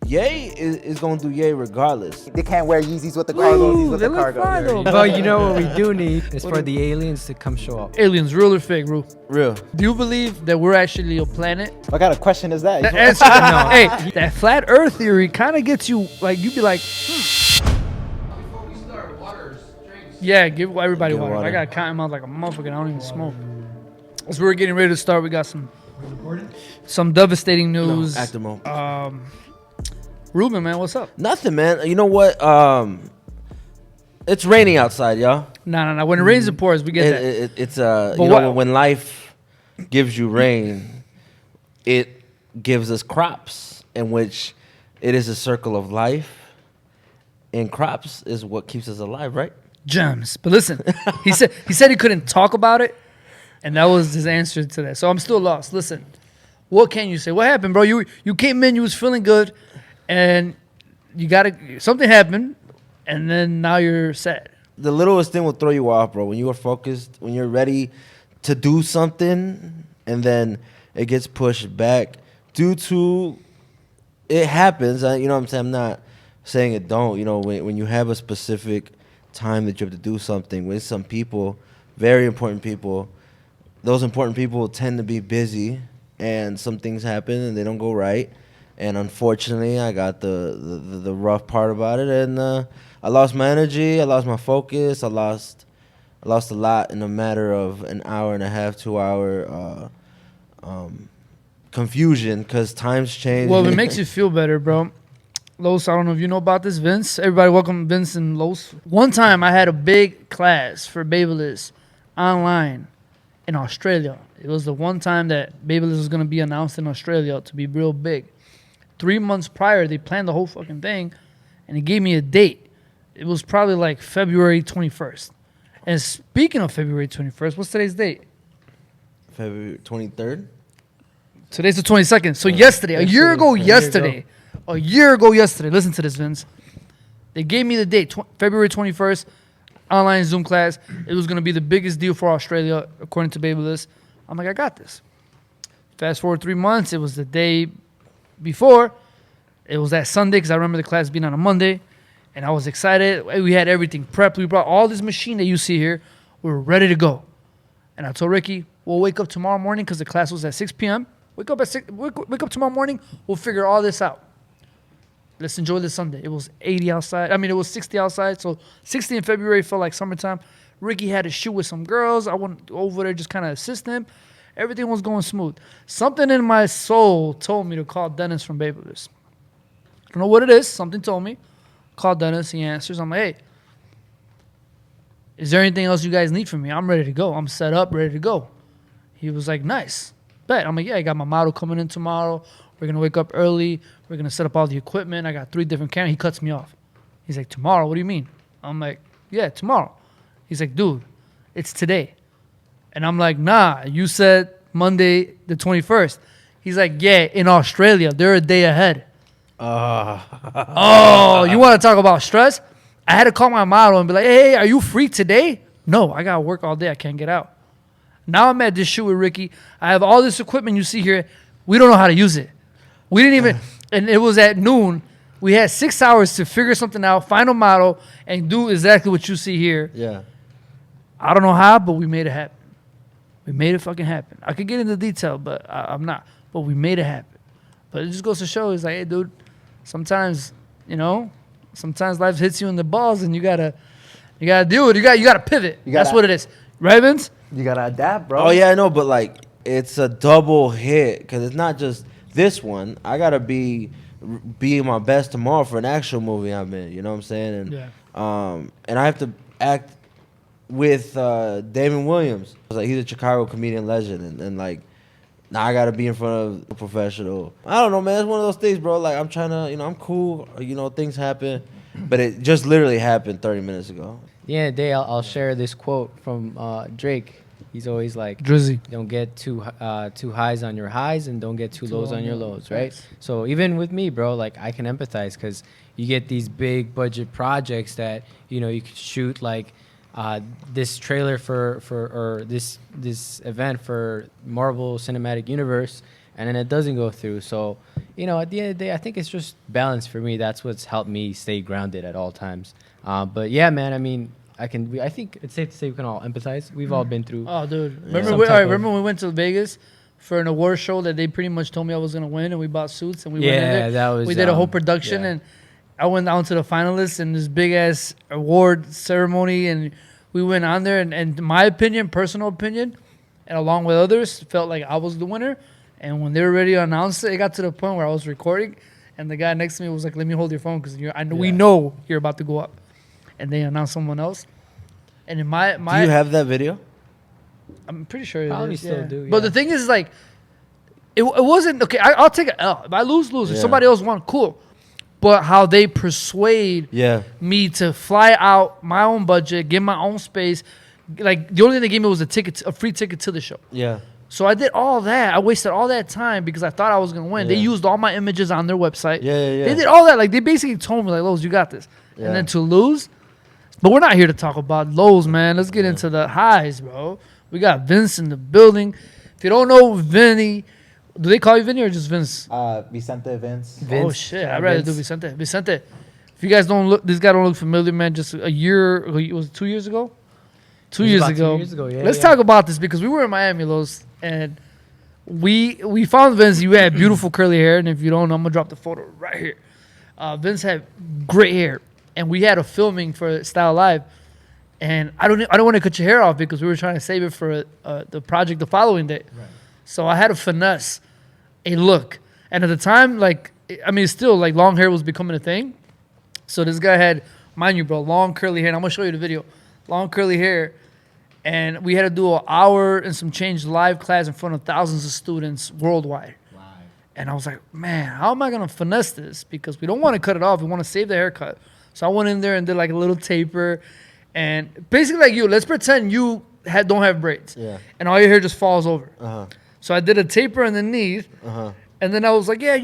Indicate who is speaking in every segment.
Speaker 1: Ye is gonna do Ye regardless.
Speaker 2: They can't wear Yeezys with the cargos, with
Speaker 3: they
Speaker 2: the
Speaker 3: look
Speaker 2: cargo.
Speaker 3: fine, though.
Speaker 4: But you know what we do need is for the aliens to come show up.
Speaker 3: Aliens, real or fake, Ru?
Speaker 1: Real.
Speaker 3: Do you believe that we're actually a planet?
Speaker 2: What kind of question is that?
Speaker 3: That answer, no. Hey, that flat Earth theory kind of gets you, like, you'd be like,
Speaker 5: Before we start, waters, drinks.
Speaker 3: yeah, give everybody
Speaker 1: Give
Speaker 3: water.
Speaker 1: water.
Speaker 3: I got to count them out like a motherfucker. I don't even smoke. As we're getting ready to start, we got some devastating news.
Speaker 1: Active mode.
Speaker 3: Ruben, man, what's up?
Speaker 1: Nothing, man. You know what? It's raining outside, y'all.
Speaker 3: Nah. When it rains, it pours. We get that.
Speaker 1: It's
Speaker 3: But
Speaker 1: you know,
Speaker 3: what-
Speaker 1: when life gives you rain, it gives us crops, in which it is a circle of life, and crops is what keeps us alive, right?
Speaker 3: Gems. But listen, he said he couldn't talk about it, and that was his answer to that. So I'm still lost. Listen, what can you say? What happened, bro? You came in, you was feeling good, and something happened, and then now you're sad.
Speaker 1: The littlest thing will throw you off, bro. When you are focused, when you're ready to do something, and then it gets pushed back due to it happens. You know what I'm saying? I'm not saying it don't. You know, when you have a specific time that you have to do something with some people, very important people, those important people tend to be busy, and some things happen and they don't go right. And unfortunately, I got the rough part about it, and I lost my energy, I lost my focus, I lost a lot in a matter of an hour and a half, 2 hour confusion, because times change.
Speaker 3: Well, if it makes you feel better, bro. Los, I don't know if you know about this, Vince. Everybody welcome Vince and Los. One time I had a big class for Babyliss online in Australia. It was the one time that Babyliss was going to be announced in Australia to be real big. 3 months prior, they planned the whole fucking thing, and they gave me a date. It was probably like February 21st. And speaking of February 21st, what's today's date?
Speaker 1: February 23rd.
Speaker 3: Today's the 22nd. So yesterday, a year ago yesterday, listen to this, Vince. They gave me the date, February 21st, online Zoom class. It was going to be the biggest deal for Australia, according to Babyliss. I'm like, I got this. Fast forward 3 months, it was the day before. It was that Sunday, because I remember the class being on a Monday, and I was excited. We had everything prepped. We brought all this machine that you see here. We were ready to go. And I told Ricky, we'll wake up tomorrow morning, because the class was at 6 p.m. Wake up tomorrow morning. We'll figure all this out. Let's enjoy this Sunday. It was 80 outside. It was 60 outside. So 60 in February felt like summertime. Ricky had to shoot with some girls. I went over there just kind of assist him. Everything was going smooth. Something in my soul told me to call Dennis from Babyliss. I don't know what it is. Something told me. Call Dennis. He answers. I'm like, hey, is there anything else you guys need from me? I'm ready to go. I'm set up, ready to go. He was like, nice. Bet. I'm like, yeah, I got my model coming in tomorrow. We're going to wake up early. We're going to set up all the equipment. I got 3 different cameras. He cuts me off. He's like, tomorrow? What do you mean? I'm like, yeah, tomorrow. He's like, dude, it's today. And I'm like, nah, you said Monday the 21st. He's like, yeah, in Australia, they're a day ahead. Oh, you want to talk about stress? I had to call my model and be like, hey, are you free today? No, I got to work all day. I can't get out. Now I'm at this shoot with Ricky. I have all this equipment you see here. We don't know how to use it. We didn't even, and it was at noon. We had 6 hours to figure something out, find a model, and do exactly what you see here.
Speaker 1: Yeah.
Speaker 3: I don't know how, but we made it happen. We made it fucking happen. I could get into detail, but I'm not. But we made it happen. But it just goes to show, it's like, hey, dude, sometimes, sometimes life hits you in the balls, and you gotta deal with it. You gotta pivot. That's what it is. Right, Vince?
Speaker 2: You gotta adapt, bro.
Speaker 1: Oh yeah, I know, but like it's a double hit, because it's not just this one. I gotta be my best tomorrow for an actual movie I'm in. You know what I'm saying? And and I have to act with Damon Williams. Like, he's a Chicago comedian legend, and like now I gotta be in front of a professional. I don't know, man. It's one of those things, bro. Like, I'm trying to, I'm cool. Things happen, but it just literally happened 30 minutes ago.
Speaker 4: The end of the day, I'll share this quote from Drake. He's always like,
Speaker 3: Drizzy.
Speaker 4: don't get too highs on your highs, and don't get too lows on your lows, right?
Speaker 3: Yes.
Speaker 4: So even with me, bro, like, I can empathize, because you get these big budget projects that, you could shoot like this trailer or this event for Marvel Cinematic Universe, and then it doesn't go through. So, at the end of the day, I think it's just balance for me. That's what's helped me stay grounded at all times. But yeah, man, I mean, I think it's safe to say we can all empathize. We've all been through.
Speaker 3: Oh, dude.
Speaker 4: Yeah.
Speaker 3: Remember when we went to Vegas for an award show that they pretty much told me I was going to win, and we bought suits and we went in there?
Speaker 4: that was.
Speaker 3: We did a whole production,
Speaker 4: yeah.
Speaker 3: and I went down to the finalists in this big-ass award ceremony, and we went on there, and my opinion, personal opinion, and along with others, felt like I was the winner. And when they were ready to announce it, it got to the point where I was recording, and the guy next to me was like, "Let me hold your phone because we know you're about to go up." And they announced someone else. And in my
Speaker 1: Do you have that video?
Speaker 3: I'm pretty sure it
Speaker 4: Probably
Speaker 3: is,
Speaker 4: still
Speaker 3: yeah.
Speaker 4: do,
Speaker 3: But
Speaker 4: yeah.
Speaker 3: the thing is, like, it wasn't okay. I'll take an L. If I lose. If
Speaker 1: Yeah.
Speaker 3: somebody else won, cool. But how they persuade
Speaker 1: Yeah.
Speaker 3: me to fly out my own budget, get my own space. Like, the only thing they gave me was a free ticket to the show.
Speaker 1: Yeah.
Speaker 3: So I did all that. I wasted all that time because I thought I was gonna win. They
Speaker 1: Yeah.
Speaker 3: used all my images on their website.
Speaker 1: Yeah.
Speaker 3: They did all that. Like, they basically told me, like, Lowe's, you got this.
Speaker 1: Yeah.
Speaker 3: And then to lose. But we're not here to talk about lows, man. Let's get into the highs, bro. We got Vince in the building. If you don't know Vinny, do they call you Vinny or just Vince?
Speaker 2: Vicente, Vince.
Speaker 3: Oh shit! I'd rather do Vicente. Vicente. If you guys don't look, this guy don't look familiar, man. Just a year, was it 2 years ago? 2 years
Speaker 4: about 2
Speaker 3: ago.
Speaker 4: years ago, yeah,
Speaker 3: Let's
Speaker 4: yeah.
Speaker 3: talk about this because we were in Miami, Los, and we found Vince. You had beautiful curly hair, and if you don't know, I'm gonna drop the photo right here. Vince had great hair, and we had a filming for Style Live, and I don't want to cut your hair off because we were trying to save it for the project the following day. Right. So I had to finesse a look, and at the time, like, I mean, still, like, long hair was becoming a thing. So this guy had, mind you, bro, long curly hair. And I'm gonna show you the video. Long curly hair, and we had to do an hour and some change live class in front of thousands of students worldwide. Wow. And I was like, man, how am I gonna finesse this? Because we don't want to cut it off. We want to save the haircut. So I went in there and did like a little taper, and basically like you. Let's pretend you don't have braids,
Speaker 1: Yeah.
Speaker 3: and all your hair just falls over.
Speaker 1: Uh-huh.
Speaker 3: So I did a taper underneath.
Speaker 1: Uh-huh.
Speaker 3: And then I was like, yeah,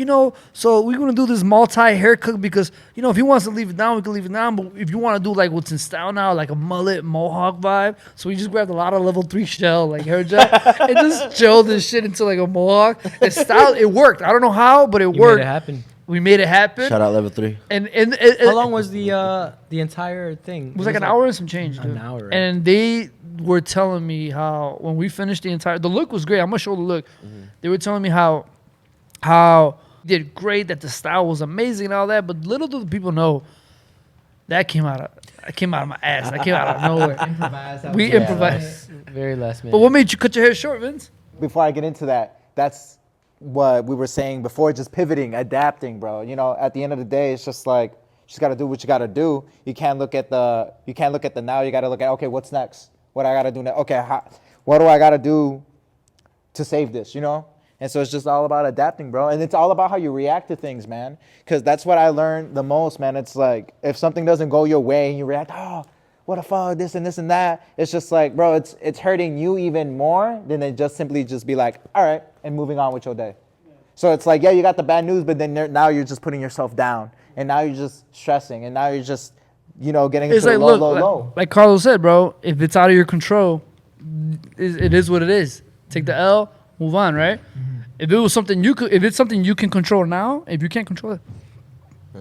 Speaker 3: so we're going to do this multi-haircut because, if he wants to leave it down, we can leave it down. But if you want to do, like, what's in style now, like a mullet, mohawk vibe. So we just grabbed a lot of level 3 shell, like hair gel, and just gelled this shit into, like, a mohawk. And style, it worked. I don't know how, but it
Speaker 4: You
Speaker 3: worked.
Speaker 4: made it happen.
Speaker 3: We made it happen.
Speaker 1: Shout out level 3.
Speaker 3: And
Speaker 4: How long was the entire thing?
Speaker 3: It was like an hour and some change, dude.
Speaker 4: An hour, right?
Speaker 3: And they were telling me how when we finished the look was great. I'm going to show the look.
Speaker 1: Mm-hmm.
Speaker 3: They were telling me how did great, that the style was amazing and all that, but little do the people know that came out of my ass. That came out of nowhere. We improvised.
Speaker 4: Very last minute.
Speaker 3: But what made you cut your hair short, Vince?
Speaker 2: Before I get into that, that's what we were saying before, just pivoting, adapting, bro. At the end of the day, it's just like, you just got to do what you got to do. You can't look at the now. You got to look at, okay, what's next? What I got to do now? Okay, what do I got to do to save this, And so it's just all about adapting, bro. And it's all about how you react to things, man. Because that's what I learned the most, man. It's like, if something doesn't go your way and you react, oh, what the fuck, this and that. It's just like, bro, it's hurting you even more than it just simply just be like, all right, and moving on with your day. So it's like, yeah, you got the bad news, but then now you're just putting yourself down. And now you're just stressing. And now you're just, getting into
Speaker 3: It's like,
Speaker 2: low.
Speaker 3: like Carlos said, bro, if it's out of your control, it is what it is. Take the L, move on, right? If it was something if it's something you can control now, if you can't control it,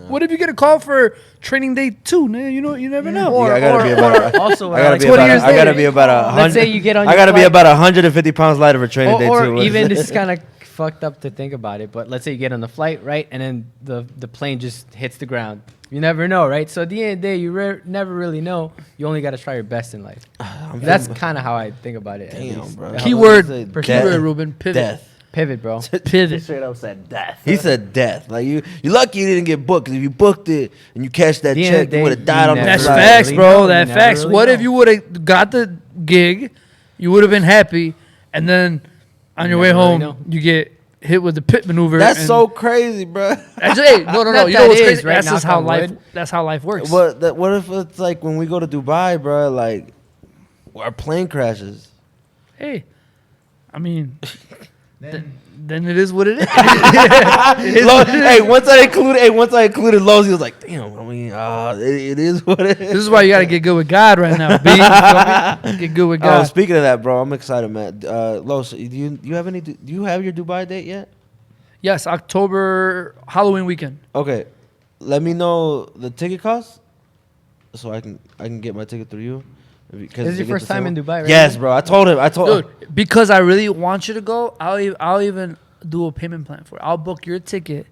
Speaker 3: what if you get a call for training day 2? Man, you never know.
Speaker 1: I gotta be about.
Speaker 4: also,
Speaker 1: I gotta be
Speaker 3: 20
Speaker 1: about.
Speaker 3: years
Speaker 1: I gotta
Speaker 3: later.
Speaker 1: be about 100.
Speaker 4: Let's say you get on
Speaker 1: I
Speaker 4: your
Speaker 1: gotta be
Speaker 4: flight.
Speaker 1: about 150 pounds lighter for training day
Speaker 4: or
Speaker 1: too.
Speaker 4: even this is kind of fucked up to think about it, but let's say you get on the flight, right, and then the plane just hits the ground. You never know, right? So at the end of the day, you never really know. You only got to try your best in life. That's kind of how I think about it. at
Speaker 1: Damn,
Speaker 4: least.
Speaker 1: bro.
Speaker 4: Yeah.
Speaker 3: Keyword,
Speaker 1: Death.
Speaker 3: Ruben, pivot.
Speaker 1: Death.
Speaker 4: Pivot, bro.
Speaker 3: Pivot.
Speaker 2: Straight up said death.
Speaker 1: He said death. Like you lucky you didn't get booked. 'Cause if you booked it and you cashed that
Speaker 4: The end of
Speaker 1: check,
Speaker 4: the
Speaker 1: you
Speaker 4: day,
Speaker 1: would have died
Speaker 4: you
Speaker 1: on the
Speaker 4: never
Speaker 3: That's
Speaker 1: flight.
Speaker 3: facts,
Speaker 4: really
Speaker 3: bro.
Speaker 4: know.
Speaker 3: That's
Speaker 4: You never
Speaker 3: facts.
Speaker 4: really
Speaker 3: What
Speaker 4: know.
Speaker 3: if you would have got the gig? You would have been happy, and then on your way
Speaker 4: never really
Speaker 3: home,
Speaker 4: know.
Speaker 3: you get hit with the pit maneuver.
Speaker 1: That's
Speaker 3: and-
Speaker 1: so crazy, bro.
Speaker 3: Hey, no.
Speaker 4: Not
Speaker 3: You know
Speaker 4: that
Speaker 3: what's
Speaker 4: is,
Speaker 3: crazy?
Speaker 4: right?
Speaker 3: That's just
Speaker 4: Knock
Speaker 3: how
Speaker 4: on
Speaker 3: life.
Speaker 4: wood.
Speaker 3: That's how life works.
Speaker 1: What if it's like when we go to Dubai, bro? Like our plane crashes.
Speaker 3: Hey, I mean, then it is what it is. It is what it is.
Speaker 1: Hey, once I included Lowe's, he was like, "Damn, I mean, it is what it is."
Speaker 3: This is why you got to get good with God right now. B. You feel me? Get good with God.
Speaker 1: Speaking of that, bro, I'm excited, man. Lowe's, do you have your Dubai date yet?
Speaker 3: Yes, October Halloween weekend.
Speaker 1: Okay, let me know the ticket cost, so I can get my ticket through you. Because
Speaker 4: This is your first time in Dubai, right?
Speaker 1: Yes, bro. I told him.
Speaker 3: Dude, because I really want you to go, I'll even do a payment plan for it. I'll book your ticket.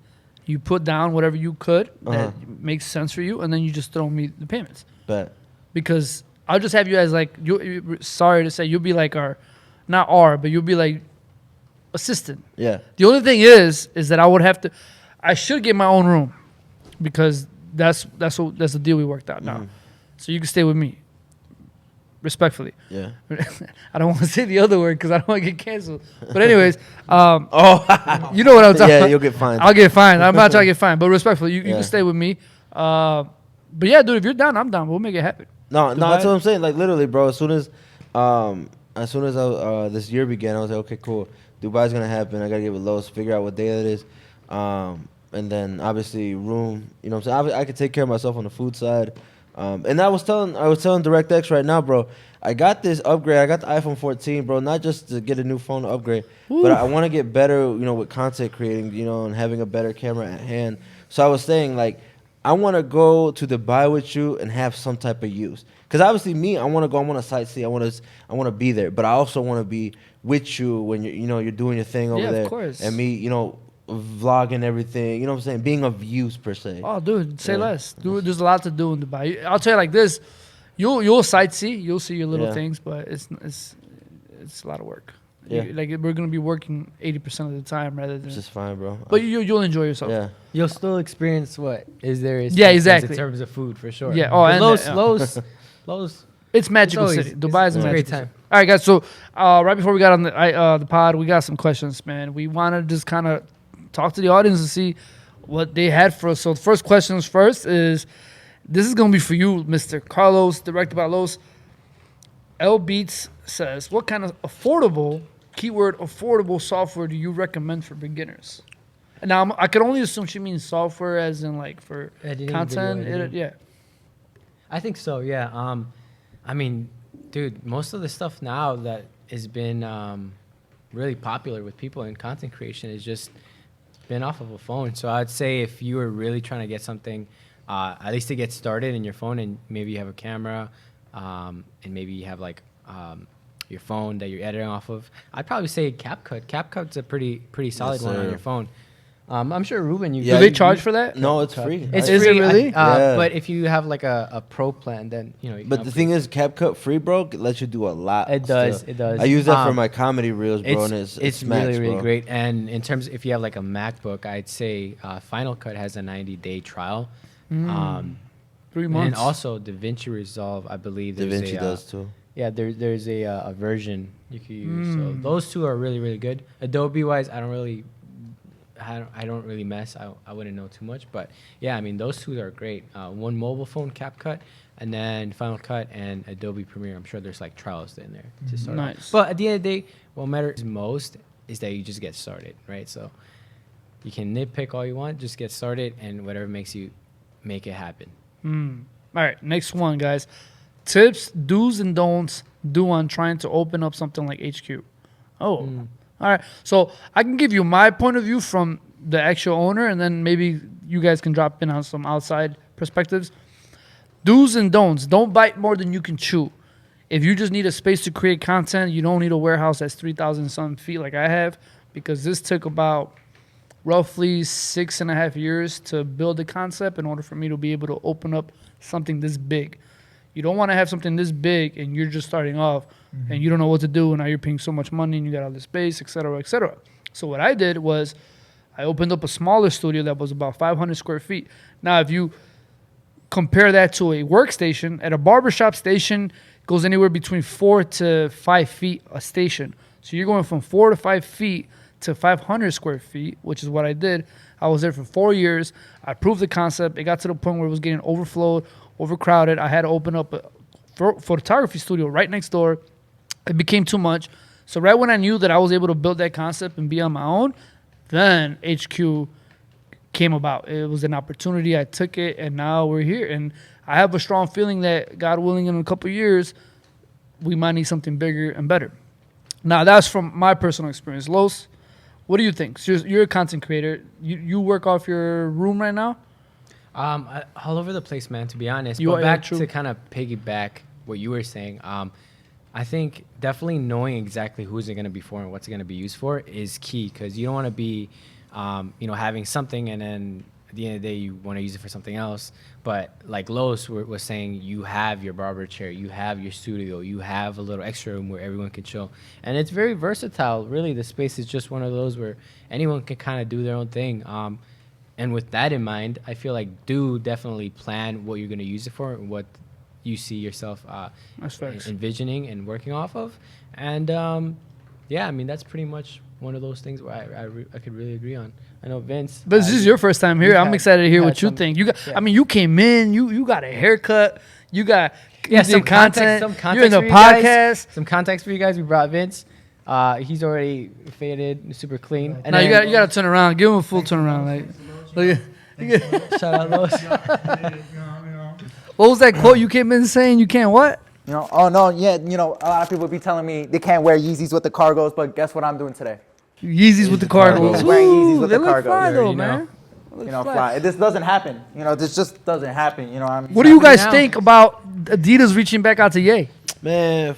Speaker 3: You put down whatever you could that makes sense for you, and then you just throw me the payments.
Speaker 1: Bet.
Speaker 3: Because I'll just have you as like sorry to say, you'll be like but you'll be like assistant.
Speaker 1: Yeah.
Speaker 3: The only thing is that I should get my own room, because that's the deal we worked out now. So you can stay with me. Respectfully.
Speaker 1: Yeah.
Speaker 3: I don't want to say the other word because I don't want to get canceled. But anyways, you know what I'm talking about.
Speaker 1: Yeah, you'll get fined.
Speaker 3: I'll get fined. I'm not trying to get fined. But respectfully, you
Speaker 1: Yeah.
Speaker 3: can stay with me. But yeah, dude, if you're down, I'm down. We'll make it happen.
Speaker 1: No, that's
Speaker 3: Dubai?
Speaker 1: what I'm saying. Like literally, bro. As soon as this year began, I was like, okay, cool. Dubai's gonna happen. I gotta get with Los, figure out what day that is, and then obviously room. You know what I'm saying? I could take care of myself on the food side. And I was telling DirectX right now, bro. I got this upgrade. I got the iPhone 14, bro. Not just to get a new phone to upgrade, but I want to get better, you know, with content creating, you know, and having a better camera at hand. So I was saying, like, I want to go to Dubai with you and have some type of use. Because obviously, me, I want to go. I want to sightsee. I want to be there. But I also want to be with you when you're doing your thing over
Speaker 3: Yeah, of
Speaker 1: there.
Speaker 3: course.
Speaker 1: And me, you know, vlogging everything. You know what I'm saying? Being of use per se.
Speaker 3: Oh, dude, say
Speaker 1: Yeah.
Speaker 3: less. Dude, there's a lot to do in Dubai. I'll tell you like this: you'll sightsee, you'll see your little
Speaker 1: Yeah.
Speaker 3: things, but it's a lot of work.
Speaker 1: Yeah.
Speaker 3: Like we're gonna be working 80% of the time rather than.
Speaker 1: It's just fine, bro.
Speaker 3: But you'll enjoy yourself.
Speaker 1: Yeah.
Speaker 4: You'll still experience what is there?
Speaker 3: Yeah, exactly.
Speaker 4: In terms of food, for sure.
Speaker 3: Yeah, oh, and
Speaker 4: Lowe's.
Speaker 3: It's magical
Speaker 4: always-
Speaker 3: city. Dubai is a
Speaker 4: it's a
Speaker 3: magical
Speaker 4: great
Speaker 3: city.
Speaker 4: time.
Speaker 3: All right, guys. So right before we got on the pod, we got some questions, man. We want to just kind of talk to the audience and see what they had for us. So the first questions first is, this is gonna be for you, Mr. Carlos, directed by Los. L Beats says, what kind of affordable, keyword affordable software do you recommend for beginners? And now I could only assume she means software as in like for
Speaker 4: Editing,
Speaker 3: content.
Speaker 4: video editing.
Speaker 3: Yeah.
Speaker 4: I think so. Yeah. I mean, dude, most of the stuff now that has been really popular with people in content creation is just been off of a phone. So I'd say if you were really trying to get something, at least to get started in your phone, and maybe you have a camera, and maybe you have like your phone that you're editing off of, I'd probably say CapCut. CapCut's a pretty solid one on
Speaker 1: sir.
Speaker 4: your phone. I'm sure Ruben,
Speaker 1: Yeah,
Speaker 3: Do they
Speaker 1: you-
Speaker 3: charge for that?
Speaker 1: No, it's free.
Speaker 4: It's
Speaker 3: Is
Speaker 4: free,
Speaker 3: it really?
Speaker 1: Yeah.
Speaker 4: But if you have like a pro plan, then you know. You can
Speaker 1: But the thing is, CapCut free, bro, it lets you do a lot.
Speaker 4: It does,
Speaker 1: still.
Speaker 4: it does.
Speaker 1: I use that for
Speaker 4: Um,
Speaker 1: my comedy reels, bro, and it's max,
Speaker 4: really really
Speaker 1: bro.
Speaker 4: great. And in terms, if you have like a MacBook, I'd say Final Cut has a 90-day trial.
Speaker 3: 3
Speaker 4: And then
Speaker 3: months.
Speaker 4: also DaVinci Resolve, I believe. There's
Speaker 1: DaVinci does too.
Speaker 4: Yeah, there's a version you could use. So those two are really really good. Adobe wise, I don't really mess. I wouldn't know too much, but yeah, I mean those two are great. One mobile phone, CapCut, and then Final Cut and Adobe Premiere. I'm sure there's like trials in there to start. off.
Speaker 3: Nice.
Speaker 4: But at the end of the day, what matters most is that you just get started, right? So you can nitpick all you want, just get started, and whatever makes you make it happen.
Speaker 3: All right, next one, guys. Tips, do's, and don'ts do on trying to open up something like HQ. Oh, all right. So I can give you my point of view from the actual owner, and then maybe you guys can drop in on some outside perspectives. Do's and don'ts. Don't bite more than you can chew. If you just need a space to create content, you don't need a warehouse that's 3,000 some feet like I have, because this took about roughly 6.5 years to build a concept in order for me to be able to open up something this big. You don't want to have something this big and you're just starting off and you don't know what to do, and now you're paying so much money and you got all this space, et cetera, et cetera. So what I did was I opened up a smaller studio that was about 500 square feet. Now, if you compare that to a workstation, at a barbershop station, it goes anywhere between 4 to 5 feet a station. So you're going from 4 to 5 feet to 500 square feet, which is what I did. I was there for 4 years. I proved the concept. It got to the point where it was getting overflowed, overcrowded. I had to open up a photography studio right next door. It became too much. So right when I knew that I was able to build that concept and be on my own, then HQ came about. It was an opportunity. I took it, and now we're here. And I have a strong feeling that, God willing, in a couple of years, we might need something bigger and better. Now, that's from my personal experience. Los, What do you think? So you're a content creator. You work off your room right now.
Speaker 4: All over the place, man. To be honest,
Speaker 3: You
Speaker 4: but
Speaker 3: are- yeah,
Speaker 4: back
Speaker 3: true.
Speaker 4: to kind of piggyback what you were saying. I think definitely knowing exactly who's it going to be for and what's it going to be used for is key, because you don't want to be, having something and then at the end of the day you want to use it for something else. But like Los was saying, you have your barber chair, you have your studio, you have a little extra room where everyone can chill, and it's very versatile. Really, the space is just one of those where anyone can kind of do their own thing. And with that in mind, I feel like do definitely plan what you're going to use it for and what you see yourself
Speaker 3: That's facts.
Speaker 4: envisioning and working off of. And that's pretty much one of those things where I could really agree on. I know Vince.
Speaker 3: But this is your first time here.
Speaker 4: you've
Speaker 3: I'm
Speaker 4: had-
Speaker 3: excited to hear
Speaker 4: you've
Speaker 3: what
Speaker 4: had
Speaker 3: you
Speaker 4: some-
Speaker 3: think. You got.
Speaker 4: yeah.
Speaker 3: I mean, you came in. You got a haircut. You got.
Speaker 4: Yeah,
Speaker 3: you did content.
Speaker 4: Some context
Speaker 3: You're in the
Speaker 4: for you guys.
Speaker 3: podcast.
Speaker 4: Some context for you guys. We brought Vince. He's already faded, super clean. And
Speaker 3: No, you
Speaker 4: then-
Speaker 3: got to turn around. Give him a full turnaround. Like, look at-
Speaker 4: shout out Los.
Speaker 3: what was that quote you came in saying? You can't what?
Speaker 2: You know, oh no, yeah, you know, a lot of people be telling me they can't wear Yeezys with the cargos, but guess what I'm doing today?
Speaker 3: Yeezys with the cargos.
Speaker 2: cargos. Wearing Yeezys with
Speaker 3: they
Speaker 2: the
Speaker 3: look
Speaker 2: cargos.
Speaker 3: fly
Speaker 2: You
Speaker 3: though,
Speaker 4: already know.
Speaker 3: man. They look
Speaker 2: You know,
Speaker 3: fly.
Speaker 2: fly. This doesn't happen. You know, this just doesn't happen. You know, I'm.
Speaker 3: What do you guys
Speaker 4: now.
Speaker 3: think about Adidas reaching back out to Ye?
Speaker 1: Man,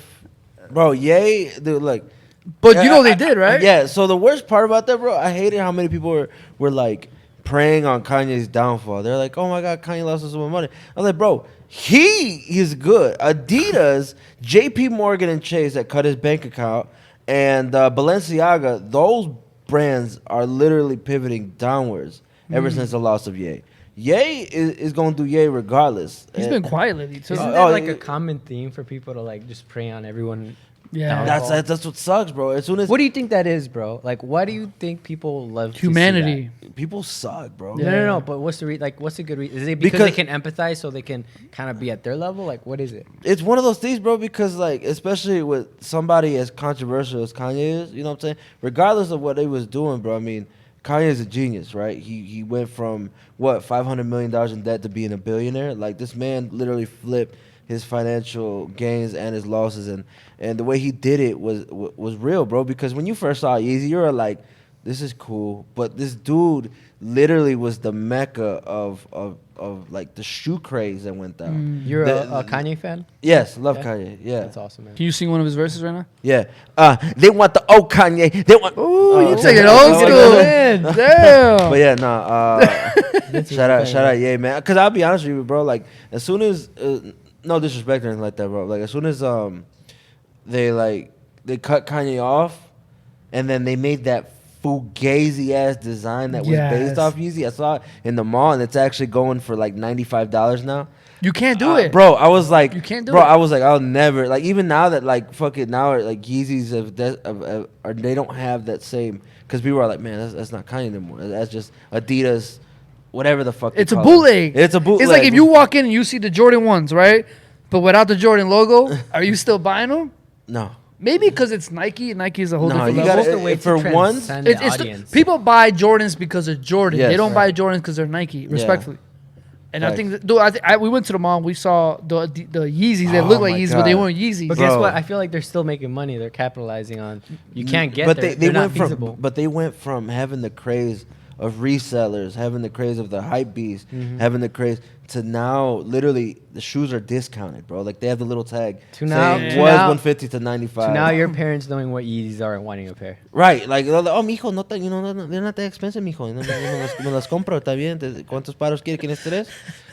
Speaker 1: bro, yay, dude, like.
Speaker 3: But
Speaker 1: Yeah,
Speaker 3: you know they did, right?
Speaker 1: Yeah. So the worst part about that, bro, I hated how many people were like preying on Kanye's downfall. They're like, "Oh my God, Kanye lost so much money." I was like, "Bro, he is good." Adidas, J.P. Morgan and Chase that cut his bank account, and Balenciaga, those brands are literally pivoting downwards ever since the loss of Ye. Ye is going to do Ye regardless.
Speaker 3: He's
Speaker 1: And
Speaker 3: been quiet lately too.
Speaker 4: Isn't
Speaker 1: Oh,
Speaker 4: that like a
Speaker 1: it-
Speaker 4: common theme for people to like just prey on everyone?
Speaker 3: Yeah.
Speaker 1: That's what sucks, bro. As soon as
Speaker 4: What do you think that is, bro? Like, why do you think people love to see
Speaker 3: Humanity.
Speaker 1: people suck, bro.
Speaker 4: that? No. But what's the what's a good reason? Is it because they can empathize, so they can kind of be at their level? Like, what is it?
Speaker 1: It's one of those things, bro, because like especially with somebody as controversial as Kanye is, you know what I'm saying? Regardless of what they was doing, bro, I mean, Kanye is a genius, right? He went from what $500 million in debt to being a billionaire. Like this man literally flipped his financial gains and his losses, and the way he did it was real, bro. Because when you first saw Yeezy, you were like, this is cool, but this dude literally was the mecca of like the shoe craze that went down.
Speaker 4: You're
Speaker 1: The-
Speaker 4: a Kanye fan?
Speaker 1: Yes, love
Speaker 4: Yeah?
Speaker 1: Kanye. Yeah,
Speaker 4: That's awesome, man.
Speaker 3: Can you sing one of his verses right now?
Speaker 1: yeah. They want the old Kanye. They want.
Speaker 3: Ooh, you
Speaker 1: Oh,
Speaker 3: take it
Speaker 1: oh,
Speaker 3: old
Speaker 1: oh,
Speaker 3: school.
Speaker 1: oh,
Speaker 3: Damn.
Speaker 1: But yeah, nah.
Speaker 4: Vince is
Speaker 1: shout
Speaker 4: a
Speaker 1: out,
Speaker 4: fan,
Speaker 1: yeah, man. Cause I'll be honest with you, bro. Like as soon as no disrespect or anything like that, bro. Like as soon as they cut Kanye off, and then they made that fugazi ass design that was
Speaker 3: Yes.
Speaker 1: based off Yeezy. I saw it in the mall, and it's actually going for like $95 now.
Speaker 3: You can't do it,
Speaker 1: Bro, I was like,
Speaker 3: You can't do
Speaker 1: bro,
Speaker 3: it.
Speaker 1: I was like, I'll never, like, even now that, like, fuck it, now, like, Yeezys are they don't have that same, because people are like, man, that's not Kanye anymore. That's just Adidas, whatever the fuck. they
Speaker 3: It's a
Speaker 1: call it.
Speaker 3: bootleg.
Speaker 1: It's a bootleg.
Speaker 3: It's like if you walk in and you see the Jordan 1s, right? But without the Jordan logo, are you still buying them?
Speaker 1: No.
Speaker 3: Maybe because it's Nike. Nike is a whole
Speaker 1: No,
Speaker 3: different
Speaker 1: you
Speaker 3: level.
Speaker 1: gotta-
Speaker 4: Supposed to wait
Speaker 1: for
Speaker 4: to
Speaker 1: once-
Speaker 4: transcend
Speaker 3: It's,
Speaker 4: the
Speaker 3: it's
Speaker 4: audience.
Speaker 3: people buy Jordans because of Jordan.
Speaker 1: Yes,
Speaker 3: they don't
Speaker 1: right.
Speaker 3: buy Jordans because they're Nike. Respectfully. And I
Speaker 1: Facts.
Speaker 3: think, dude, we went to the mall. And we saw the Yeezys. They
Speaker 1: Oh
Speaker 3: look like
Speaker 1: my
Speaker 3: Yeezys, but they
Speaker 1: God.
Speaker 3: weren't Yeezys.
Speaker 4: But guess
Speaker 1: Bro.
Speaker 4: what? I feel like they're still making money. They're capitalizing on. You can't get
Speaker 1: but
Speaker 4: there.
Speaker 1: they
Speaker 4: They're not
Speaker 1: went from
Speaker 4: feasible.
Speaker 1: but they went from having the craze of resellers, having the craze of the hype beast,
Speaker 4: Mm-hmm.
Speaker 1: having the craze to now literally the shoes are discounted, bro. Like they have the little tag
Speaker 4: To now-
Speaker 1: saying
Speaker 4: to
Speaker 1: was
Speaker 4: now-
Speaker 1: 150 to 95.
Speaker 4: So now your parents knowing what Yeezys are and wanting a pair.
Speaker 1: Right, like, oh, mijo, no, they're not that expensive, mijo. Me las compro, está bien. ¿Cuántos paros quiere? ¿Quiénes tres?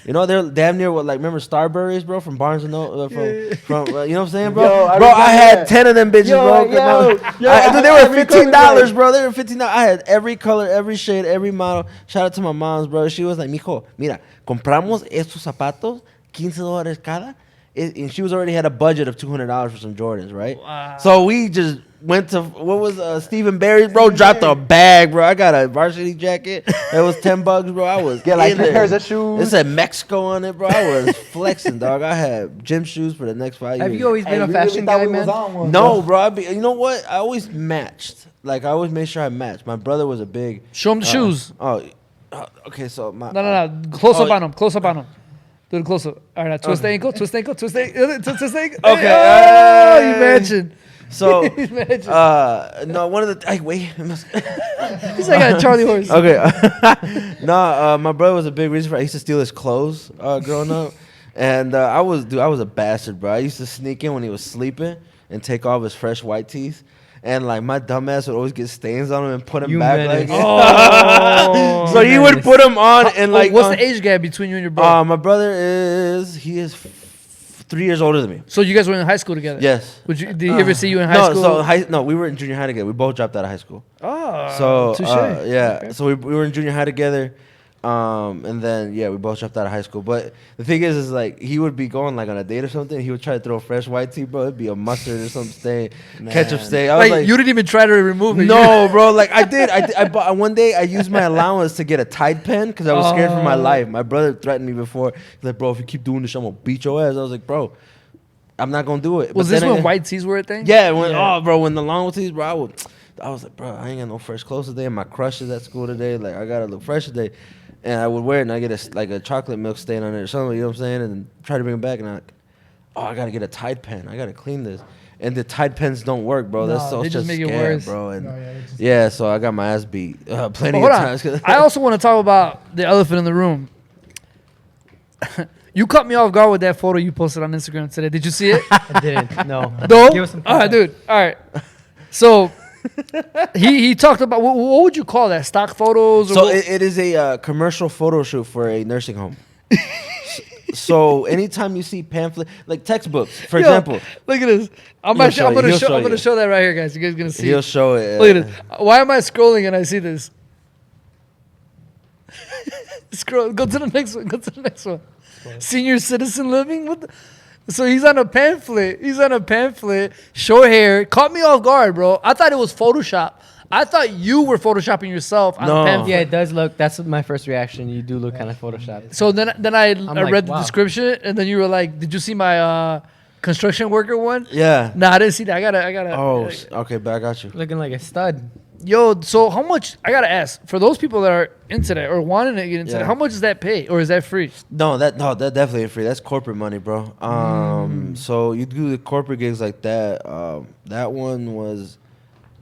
Speaker 1: You know, they're damn near what, like, remember Starburys, bro, from Barnes and Noble, from you know what I'm saying, bro?
Speaker 2: Yo, I
Speaker 1: bro, I
Speaker 2: remember
Speaker 1: had
Speaker 2: that.
Speaker 1: 10 of them bitches,
Speaker 2: Yo,
Speaker 1: bro.
Speaker 2: yo,
Speaker 1: They were
Speaker 2: every color,
Speaker 1: $15, bro. They were $15. I had every color, every shade, every model. Shout out to my mom's, bro. She was like, mijo, mira, compramos estos zapatos, $15 cada. And she was already had a budget of $200 for some Jordans, right?
Speaker 3: Wow.
Speaker 1: So we just went to what was Stephen Barry's, bro. Dropped a bag, bro. I got a varsity jacket that was $10, bro. I was
Speaker 2: Get like
Speaker 1: in
Speaker 2: 3
Speaker 1: there.
Speaker 2: pairs of shoes.
Speaker 1: It said Mexico on it, bro. I was flexing, dog. I had gym shoes for the next 5 years.
Speaker 4: Have you always been
Speaker 2: Hey,
Speaker 4: a
Speaker 2: we
Speaker 4: fashion
Speaker 2: really thought
Speaker 4: guy,
Speaker 2: we was
Speaker 4: man?
Speaker 2: on one,
Speaker 1: No,
Speaker 2: bro.
Speaker 1: bro. You know what? I always matched. Like I always made sure I matched. My brother was a big.
Speaker 3: Show them the shoes.
Speaker 1: Oh, okay. So my
Speaker 3: No. Close up
Speaker 1: oh,
Speaker 3: on them. Close up on them. Do the close up. All right, now twist the ankle, twist the ankle, twist the ankle, twist the ankle.
Speaker 1: Okay.
Speaker 3: Oh, you mentioned.
Speaker 1: So,
Speaker 3: Imagine.
Speaker 1: no, one of the wait.
Speaker 3: He's like a Charlie horse.
Speaker 1: Okay, no, my brother was a big reason for. I used to steal his clothes growing up, and I was a bastard, bro. I used to sneak in when he was sleeping and take off his fresh white teeth. And like my dumbass would always get stains on him and put him back
Speaker 4: menace.
Speaker 1: like
Speaker 3: Oh.
Speaker 1: so he would put him on and like
Speaker 3: what's the age gap between you and your brother?
Speaker 1: my brother is 3 years older than me.
Speaker 3: So you guys were in high school together?
Speaker 1: Yes.
Speaker 3: Did he ever see you in high school?
Speaker 1: No, we were in junior high together. We both dropped out of high school.
Speaker 3: Oh,
Speaker 1: So
Speaker 3: touche.
Speaker 1: yeah,
Speaker 3: Okay.
Speaker 1: so we were in junior high together, and then we both dropped out of high school. But the thing is like he would be going like on a date or something. He would try to throw fresh white tea, bro. It'd be a mustard or some stain, ketchup stain. I was
Speaker 3: Like, you didn't even try to remove it.
Speaker 1: no, bro. Like I did. I bought one day. I used my allowance to get a Tide pen because I was scared for my life. My brother threatened me before. He's like, bro, if you keep doing this, I'm gonna beat your ass. I was like, bro, I'm not gonna do it.
Speaker 3: Was
Speaker 1: But
Speaker 3: this
Speaker 1: then
Speaker 3: when white tees were a thing?
Speaker 1: Yeah, when the long tees, bro, I was like, bro, I ain't got no fresh clothes today. My crush is at school today. Like, I gotta look fresh today. And I would wear it, and I get a chocolate milk stain on it or something. You know what I'm saying? And try to bring it back, and I'm like, oh, I gotta get a Tide pen. I gotta clean this. And the Tide pens don't work, bro. That's
Speaker 3: No,
Speaker 1: so
Speaker 3: they just
Speaker 1: just
Speaker 3: make it
Speaker 1: scam,
Speaker 3: worse.
Speaker 1: bro. And
Speaker 6: No, yeah, they just-
Speaker 1: yeah, so I got my ass beat plenty
Speaker 3: Hold
Speaker 1: of
Speaker 3: on.
Speaker 1: times.
Speaker 3: I also want to talk about the elephant in the room. You cut me off guard with that photo you posted on Instagram today. Did you see it?
Speaker 4: I didn't. No.
Speaker 3: No.
Speaker 4: Give us some
Speaker 3: All right,
Speaker 4: context.
Speaker 3: dude. All right. So he talked about what would you call that? Stock photos? Or
Speaker 1: So
Speaker 3: what-
Speaker 1: it is a commercial photo shoot for a nursing home. So anytime you see pamphlet, like textbooks, for
Speaker 3: Yo,
Speaker 1: example,
Speaker 3: look at this. I'm
Speaker 1: He'll show you. He'll show
Speaker 3: gonna
Speaker 1: you.
Speaker 3: show that right here, guys. You guys gonna see.
Speaker 1: he'll show it.
Speaker 3: Look at this. Why am I scrolling and I see this? Scroll. Go to the next one. Go to the next one. Senior citizen living. What? So he's on a pamphlet. Short hair. Caught me off guard, bro. I thought it was Photoshop. I thought you were photoshopping yourself on
Speaker 1: No.
Speaker 3: the pamphlet.
Speaker 4: Yeah, it does look. That's my first reaction. You do look kind of photoshopped.
Speaker 3: So then I
Speaker 4: like,
Speaker 3: read the
Speaker 4: wow.
Speaker 3: description, and then you were like, "Did you see my construction worker one?"
Speaker 1: Yeah.
Speaker 3: Nah, I didn't see that. I gotta.
Speaker 1: Oh, okay, but I got you.
Speaker 4: Looking like a stud.
Speaker 3: Yo, so how much? I gotta ask for those people that are into that or wanting to get into
Speaker 1: Yeah.
Speaker 3: that. How much does that pay, or is that free?
Speaker 1: No, that definitely ain't free. That's corporate money, bro. So you do the corporate gigs like that. That one was,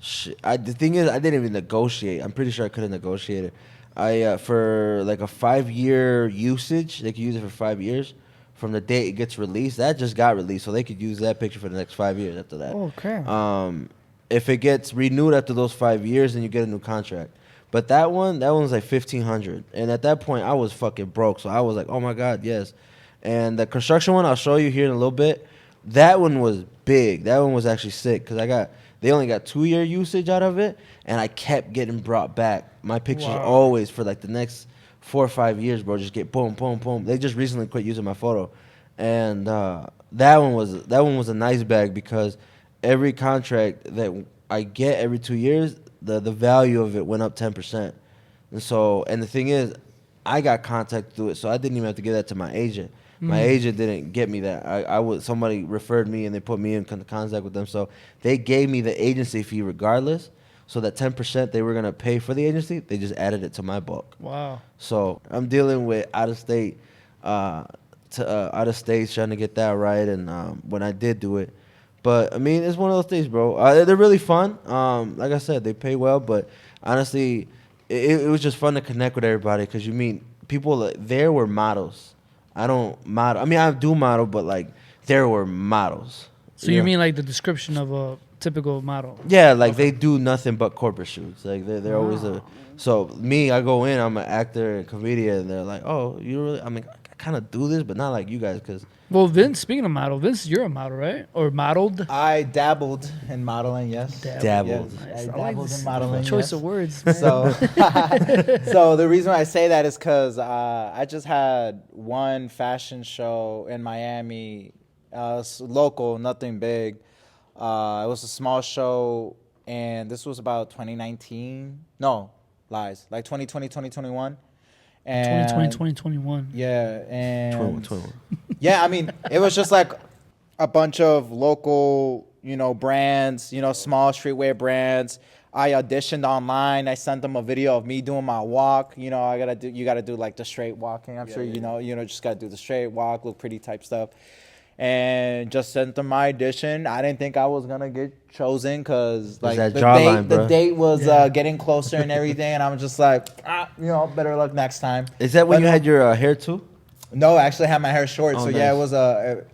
Speaker 1: the thing is, I didn't even negotiate. I'm pretty sure I could have negotiated. I for like a 5-year usage, they could use it for 5 years from the date it gets released. That just got released, so they could use that picture for the next 5 years after that.
Speaker 3: Okay.
Speaker 1: If it gets renewed after those 5 years, then you get a new contract. But that one's like $1,500, and at that point I was fucking broke, so I was like, oh my god, yes. And the construction one I'll show you here in a little bit. That one was big. That one was actually sick because they only got 2-year usage out of it, and I kept getting brought back. My pictures always for like the next 4 or 5 years, bro, just get boom, boom, boom. They just recently quit using my photo, and that one was a nice bag because every contract that I get every 2 years, the value of it went up 10%. And the thing is, I got contacted through it, so I didn't even have to give that to my agent. My agent didn't get me that. Somebody referred me and they put me in contact with them, so they gave me the agency fee regardless. So that 10% they were gonna pay for the agency, they just added it to my book.
Speaker 3: Wow.
Speaker 1: So I'm dealing with out of state trying to get that right, and when I did do it. But I mean, it's one of those things, bro. They're really fun. Like I said, they pay well, but honestly, it was just fun to connect with everybody because you meet people. There were models. I don't model. I mean, I do model, but like there were models.
Speaker 3: So you
Speaker 1: know?
Speaker 3: mean like the description of a typical model?
Speaker 1: Yeah, like they do nothing but corporate shoots. Like they're always a. So me, I go in. I'm an actor and comedian, and they're like, "Oh, you really?" I mean, I kind of do this, but not like you guys, because.
Speaker 3: Well, Vince, speaking of model, Vince, you're a model, right? Or modeled?
Speaker 2: I dabbled in modeling, yes.
Speaker 1: Dabbled.
Speaker 2: Yes,
Speaker 3: Nice.
Speaker 2: I
Speaker 3: I like
Speaker 2: dabbled
Speaker 3: this
Speaker 2: in modeling.
Speaker 3: choice
Speaker 2: yes.
Speaker 3: of words. Man.
Speaker 2: So, so the reason why I say that is because I just had one fashion show in Miami, local, nothing big. It was a small show, and this was about 2019. No, lies. Like 2020, 2021. And
Speaker 3: 2020, 2021.
Speaker 2: Yeah, and
Speaker 1: 21.
Speaker 2: yeah, I mean, it was just like a bunch of local, brands, small streetwear brands. I auditioned online. I sent them a video of me doing my walk. You gotta do like the straight walking. I'm sure you know, just gotta do the straight walk, look pretty type stuff. and just sent them my audition. I didn't think I was gonna get chosen because like
Speaker 1: that
Speaker 2: the
Speaker 1: jawline,
Speaker 2: date, the
Speaker 1: bro.
Speaker 2: date was getting closer and everything, and I'm just like, better luck next time.
Speaker 1: Is that when
Speaker 2: But
Speaker 1: you
Speaker 2: no-
Speaker 1: had your hair too?
Speaker 2: No, I actually had my hair short.
Speaker 1: Oh,
Speaker 2: So yeah,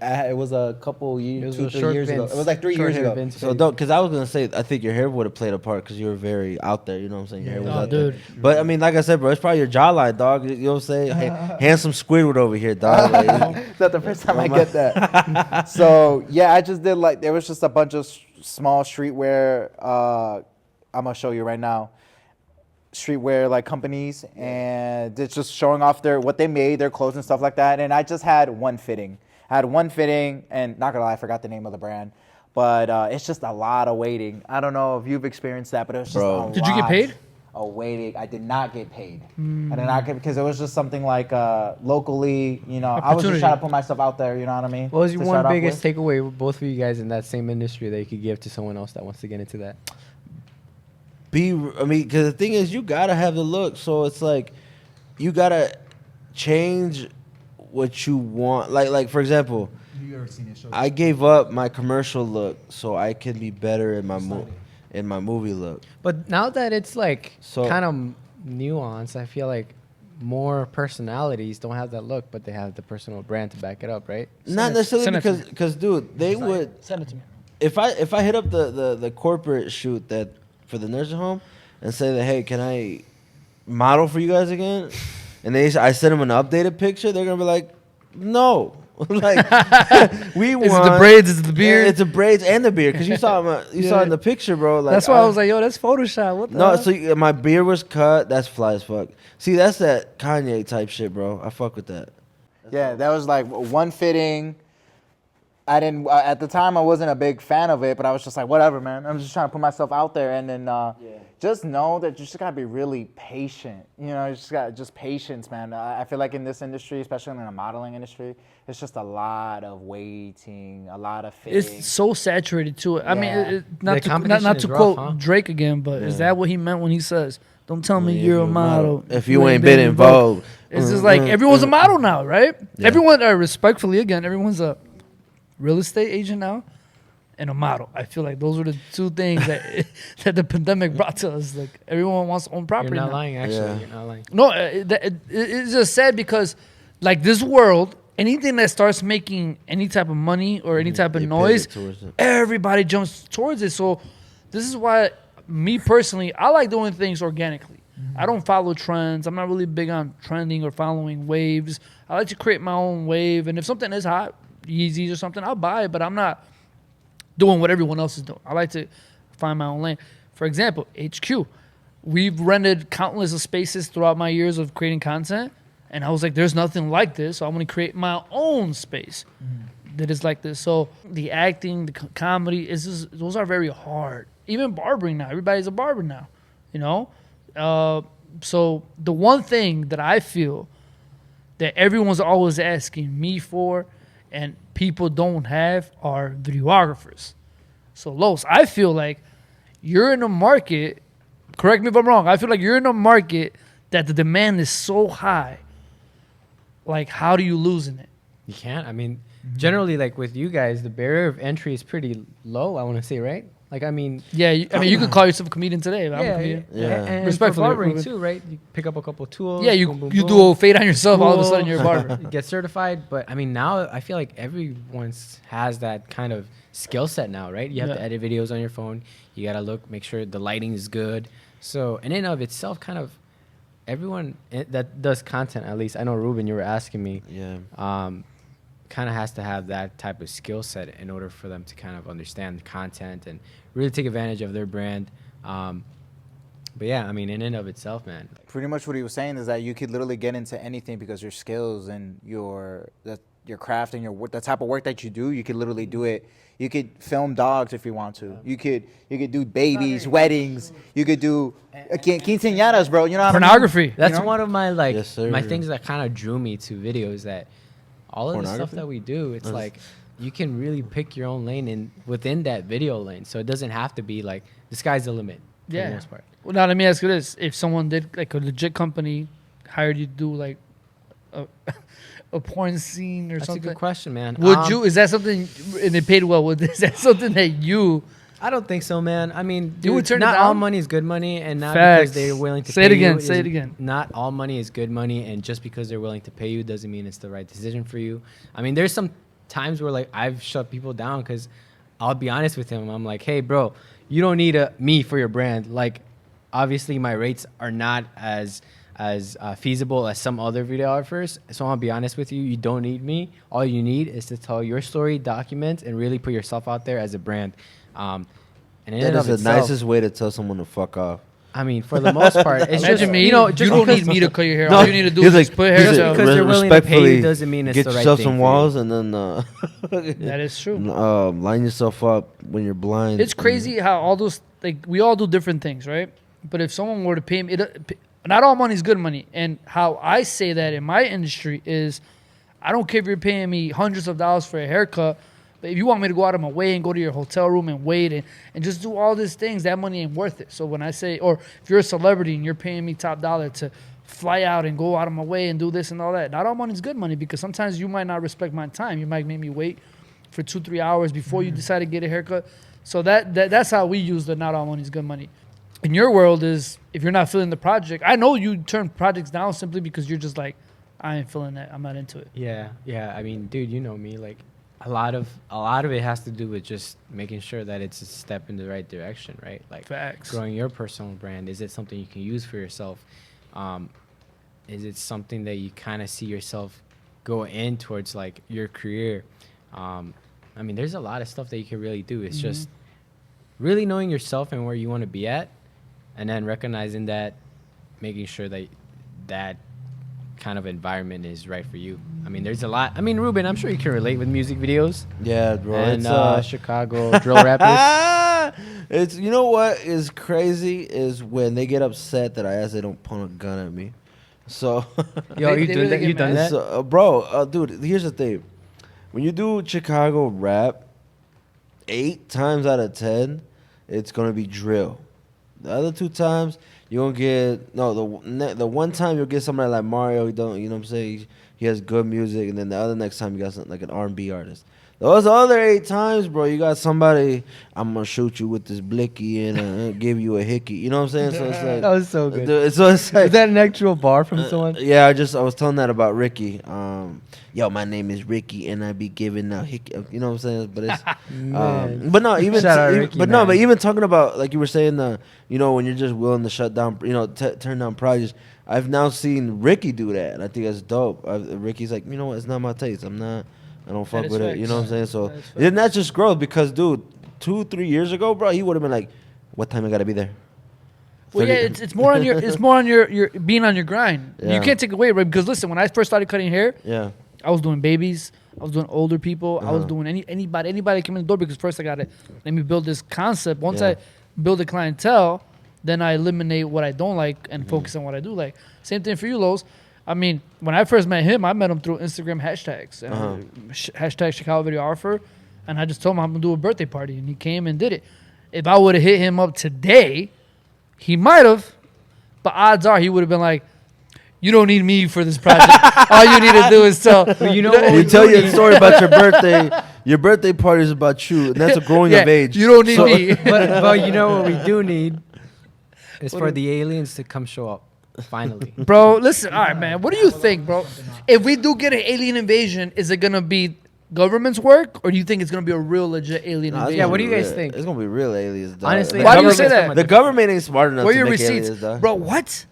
Speaker 1: nice.
Speaker 2: it was a couple years,
Speaker 4: It was
Speaker 2: 2-3
Speaker 4: a short
Speaker 2: years ago.
Speaker 4: Vince.
Speaker 2: It was like 3
Speaker 4: Short
Speaker 2: years
Speaker 4: hair
Speaker 2: ago.
Speaker 4: Vince
Speaker 1: So
Speaker 4: phase.
Speaker 1: don't, because I was gonna say, I think your hair would have played a part because you were very out there. You know what I'm saying? Your hair was
Speaker 3: Oh,
Speaker 1: out
Speaker 3: dude.
Speaker 1: there. But I mean, like I said, bro, it's probably your jawline, dog. You know what I'm saying? Handsome Squidward over here, dog. Like,
Speaker 2: Is that the first time I get that? So yeah, I just did like there was just a bunch of small streetwear. I'm gonna show you right now. Streetwear like companies, and it's just showing off what they made, their clothes and stuff like that. And I just had one fitting. I had one fitting, and not gonna lie, I forgot the name of the brand. But it's just a lot of waiting. I don't know if you've experienced that, but it was just
Speaker 1: Bro.
Speaker 2: a
Speaker 3: Did you get
Speaker 2: lot
Speaker 3: paid?
Speaker 2: of waiting. I did not get paid. I did not get because it was just something like locally. I was just
Speaker 3: Opportunity.
Speaker 2: trying to put myself out there. You know what I mean?
Speaker 4: What was
Speaker 2: To
Speaker 4: your
Speaker 2: start
Speaker 4: one
Speaker 2: off
Speaker 4: biggest
Speaker 2: with.
Speaker 4: takeaway with both of you guys in that same industry that you could give to someone else that wants to get into that?
Speaker 1: because the thing is, you gotta have the look. So it's like, you gotta change what you want. Like for example,
Speaker 2: You ever seen it? Show
Speaker 1: I gave up my commercial look so I can be better in my movie look.
Speaker 4: But now that it's like
Speaker 1: So-
Speaker 4: kind of nuanced, I feel like more personalities don't have that look, but they have the personal brand to back it up, right?
Speaker 1: Not necessarily
Speaker 3: send it to me.
Speaker 1: because dude, they would.
Speaker 3: Send it to me.
Speaker 1: If I hit up the corporate shoot that for the nursing home and say that, hey, can I model for you guys again? And I send them an updated picture, they're gonna be like, no. Like, we want.
Speaker 3: Is it the braids? Is it the beard?
Speaker 1: Yeah, it's the braids and the beard because you saw saw it in the picture, bro. Like,
Speaker 3: That's why I was like, yo, that's Photoshop. What the
Speaker 1: no,
Speaker 3: hell?
Speaker 1: so my beard was cut. That's fly as fuck. See, that's that Kanye type shit, bro. I fuck with that.
Speaker 2: Yeah, that was like one fitting. I didn't at the time. I wasn't a big fan of it, but I was just like, whatever, man. I'm just trying to put myself out there, and then just know that you just gotta be really patient. You just got just patience, man. I feel like in this industry, especially in the modeling industry, it's just a lot of waiting, a lot of fitting.
Speaker 3: It's so saturated to it. I mean,
Speaker 2: Yeah.
Speaker 3: not
Speaker 4: The
Speaker 3: to
Speaker 4: competition
Speaker 3: not
Speaker 4: is
Speaker 3: to
Speaker 4: rough,
Speaker 3: quote
Speaker 4: huh?
Speaker 3: Drake again, but is
Speaker 1: Yeah.
Speaker 3: that what he meant when he says, "Don't tell me
Speaker 1: When
Speaker 3: you're a model
Speaker 1: if you ain't been in Vogue."
Speaker 3: It's just like everyone's a model now, right?
Speaker 1: Yeah.
Speaker 3: Everyone, respectfully, again, everyone's a real estate agent now and a model. I feel like those are the two things that that the pandemic brought to us. Like everyone wants to own
Speaker 4: You're
Speaker 3: property
Speaker 4: not
Speaker 3: now.
Speaker 4: lying, actually.
Speaker 1: Yeah.
Speaker 4: You're not lying.
Speaker 3: No, it's just sad because, like, this world, anything that starts making any type of money or any type of
Speaker 1: They
Speaker 3: noise,
Speaker 1: pivot towards it.
Speaker 3: everybody jumps towards it. So, this is why, me personally, I like doing things organically. I don't follow trends. I'm not really big on trending or following waves. I like to create my own wave. And if something is hot, Yeezys or something, I'll buy it. But I'm not doing what everyone else is doing. I like to find my own lane. For example, HQ. We've rented countless of spaces throughout my years of creating content. And I was like, there's nothing like this. So I'm going to create my own space that is like this. So the acting, the comedy, those are very hard. Even barbering now. Everybody's a barber now, you know? So the one thing that I feel that everyone's always asking me for and people don't have are videographers. So Los, I feel like you're in a market, correct me if I'm wrong, I feel like you're in a market that the demand is so high. Like, how do you lose in it?
Speaker 4: You can't. I mean, generally, like with you guys, the barrier of entry is pretty low, I want to say, right? Like, I mean,
Speaker 3: Yeah, you could call yourself a comedian today. I'm a comedian.
Speaker 1: Yeah.
Speaker 4: And for
Speaker 3: Respectfully,
Speaker 4: barbering
Speaker 3: Ruben.
Speaker 4: too, right? You pick up a couple tools.
Speaker 3: Yeah, you
Speaker 4: boom, boom,
Speaker 3: you
Speaker 4: boom.
Speaker 3: do a fade on yourself, all of a sudden you're a
Speaker 4: Cool.
Speaker 3: barber.
Speaker 4: You get certified, but I mean now I feel like everyone has that kind of skill set now, right? You have
Speaker 3: Yeah.
Speaker 4: to edit videos on your phone. You gotta make sure the lighting is good. So in and of itself, kind of everyone that does content, at least I know Ruben, you were asking me,
Speaker 1: Yeah.
Speaker 4: kind of has to have that type of skill set in order for them to kind of understand the content and really take advantage of their brand. But yeah, I mean, in and of itself, man.
Speaker 2: Pretty much what he was saying is that you could literally get into anything because your skills and your craft and the type of work that you do, you could literally do it. You could film dogs if you want to. You could do babies, weddings. You could do quinceañeras, bro. You know what
Speaker 3: Pornography.
Speaker 2: I mean?
Speaker 4: That's
Speaker 2: You know?
Speaker 4: one of my
Speaker 1: Yes, sir.
Speaker 4: my things that kind of drew me to videos. That all of the stuff
Speaker 1: Pornography?
Speaker 4: that we do, it's
Speaker 1: What is-
Speaker 4: like you can really pick your own lane within that video lane. So it doesn't have to be like the sky's the limit for the
Speaker 3: Yeah.
Speaker 4: most part.
Speaker 3: Well, now let me ask you this: if someone did like a legit company hired you to do like a porn scene or
Speaker 4: That's
Speaker 3: something?
Speaker 4: a good question, man.
Speaker 3: Would you? Is that something? And they paid well. Is that something that you?
Speaker 4: I don't think so, man. I mean,
Speaker 3: You would
Speaker 4: dude,
Speaker 3: turn it
Speaker 4: not all
Speaker 3: down?
Speaker 4: money is good money, and not
Speaker 3: Facts.
Speaker 4: because they're willing to
Speaker 3: Say
Speaker 4: pay
Speaker 3: it again,
Speaker 4: you
Speaker 3: say it
Speaker 4: is-
Speaker 3: again.
Speaker 4: Not all money is good money, and just because they're willing to pay you doesn't mean it's the right decision for you. I mean, there's some times where like I've shut people down because I'll be honest with him. I'm like, hey, bro, you don't need me for your brand. Like, obviously, my rates are not as feasible as some other videographers. So I'll be honest with you. You don't need me. All you need is to tell your story, document, and really put yourself out there as a brand. And in
Speaker 1: That
Speaker 4: and
Speaker 1: is
Speaker 4: of
Speaker 1: the
Speaker 4: itself,
Speaker 1: nicest way to tell someone to fuck off.
Speaker 4: I mean, for the most part, it's just
Speaker 3: Imagine me.
Speaker 4: you know,
Speaker 3: You
Speaker 4: just
Speaker 3: don't
Speaker 4: because-
Speaker 3: need me to cut your hair.
Speaker 1: No,
Speaker 3: All you need to do
Speaker 1: he's
Speaker 3: is just put hair
Speaker 1: he's
Speaker 3: gel.
Speaker 4: because they're willing to pay you
Speaker 1: respectfully
Speaker 4: doesn't mean it's
Speaker 1: get
Speaker 4: the right
Speaker 1: yourself
Speaker 4: thing
Speaker 1: some
Speaker 4: for you.
Speaker 1: walls and then
Speaker 3: That is true.
Speaker 1: line yourself up when you're blind.
Speaker 3: It's crazy how all those like we all do different things, right? But if someone were to pay me, not all money is good money. And how I say that in my industry is, I don't care if you're paying me hundreds of dollars for a haircut, but if you want me to go out of my way and go to your hotel room and wait and just do all these things, that money ain't worth it. So when I say, or if you're a celebrity and you're paying me top dollar to fly out and go out of my way and do this and all that, not all money is good money, because sometimes you might not respect my time. You might make me wait for 2-3 hours before you decide to get a haircut. So that's how we use the not all money is good money. In your world is, if you're not feeling the project, I know you turn projects down simply because you're just like, I ain't feeling that. I'm not into it.
Speaker 4: Yeah. I mean, dude, you know me. Like, a lot of it has to do with just making sure that it's a step in the right direction, right? Like,
Speaker 3: Facts.
Speaker 4: growing your personal brand. Is it something you can use for yourself? Is it something that you kind of see yourself go in towards, like, your career? I mean, there's a lot of stuff that you can really do. It's just really knowing yourself and where you want to be at, and then recognizing that, making sure that that kind of environment is right for you. I mean, there's a lot. I mean, Ruben, I'm sure you can relate with music videos
Speaker 1: Yeah, bro.
Speaker 4: and
Speaker 1: It's
Speaker 4: Chicago drill rappers.
Speaker 1: it's, you know what is crazy is when they get upset that I ask they don't point a gun at me. So
Speaker 4: Yo,
Speaker 3: They-
Speaker 4: you
Speaker 3: they
Speaker 4: done
Speaker 3: really
Speaker 4: that?
Speaker 3: get
Speaker 4: You done
Speaker 3: mad.
Speaker 4: that?
Speaker 1: So, bro, dude, here's the thing. When you do Chicago rap, 8 times out of 10, it's gonna be drill. The other 2 times, you're gonna get the one time you'll get somebody like Mario. He don't, you know what I'm saying? He has good music, and then the other next time you got something like an R&B artist. Those other 8 times, bro, you got somebody. I'm gonna shoot you with this blicky and give you a hickey. You know what I'm saying? So it's like
Speaker 4: That was so good.
Speaker 1: So it's like
Speaker 4: Is that an actual bar from someone?
Speaker 1: yeah, I was telling that about Ricky. Yo, my name is Ricky, and I be giving a hickey. You know what I'm saying? But it's,
Speaker 4: Man.
Speaker 1: but no, even,
Speaker 4: Shout out
Speaker 1: even
Speaker 4: Ricky,
Speaker 1: but no,
Speaker 4: man.
Speaker 1: but even talking about like you were saying, you know, when you're just willing to shut down, you know, turn down projects. I've now seen Ricky do that, and I think that's dope. Ricky's like, you know what? It's not my taste. I don't fuck
Speaker 3: is
Speaker 1: with it.
Speaker 3: facts.
Speaker 1: You know what I'm saying? So
Speaker 3: That is facts.
Speaker 1: then that's just growth because, dude, 2-3 years ago, bro, he would have been like, what time I gotta be there?
Speaker 3: Well, yeah,
Speaker 1: 30
Speaker 3: it's more on your being on your grind.
Speaker 1: Yeah.
Speaker 3: You can't take it away, right? Because listen, when I first started cutting hair,
Speaker 1: Yeah.
Speaker 3: I was doing babies, I was doing older people, I was
Speaker 1: Uh-huh.
Speaker 3: doing anybody that came in the door, because first I gotta let me build this concept. Once
Speaker 1: Yeah.
Speaker 3: I build a clientele, then I eliminate what I don't like and
Speaker 1: Mm-hmm.
Speaker 3: focus on what I do like. Same thing for you, Los. I mean, when I first met him, I met him through Instagram hashtags, hashtag Chicago Videographer, and I just told him I'm gonna do a birthday party, and he came and did it. If I would have hit him up today, he might have, but odds are he would have been like, "You don't need me for this project. All you need to do is tell."
Speaker 4: You know what?
Speaker 1: You tell you a story about your birthday. Your birthday party is about you, and that's a growing
Speaker 3: Yeah,
Speaker 1: of age.
Speaker 3: you don't need
Speaker 1: So-
Speaker 3: me.
Speaker 4: but you know what we do need is for the aliens to come show up. Finally.
Speaker 3: Bro, listen, all right, man. What do you think, bro? If we do get an alien invasion, is it gonna be government's work, or do you think it's gonna be a real legit alien
Speaker 1: Nah, it's
Speaker 3: invasion?
Speaker 4: Yeah,
Speaker 1: gonna
Speaker 4: what
Speaker 1: be
Speaker 4: do you guys
Speaker 1: real.
Speaker 4: think?
Speaker 1: It's gonna be real aliens, dog.
Speaker 4: Honestly,
Speaker 1: The
Speaker 3: Why do you
Speaker 1: government-
Speaker 3: say that?
Speaker 1: The government ain't smart enough
Speaker 3: Where are
Speaker 1: to
Speaker 3: your
Speaker 1: make
Speaker 3: receipts,
Speaker 1: aliens, dog.
Speaker 3: bro? What?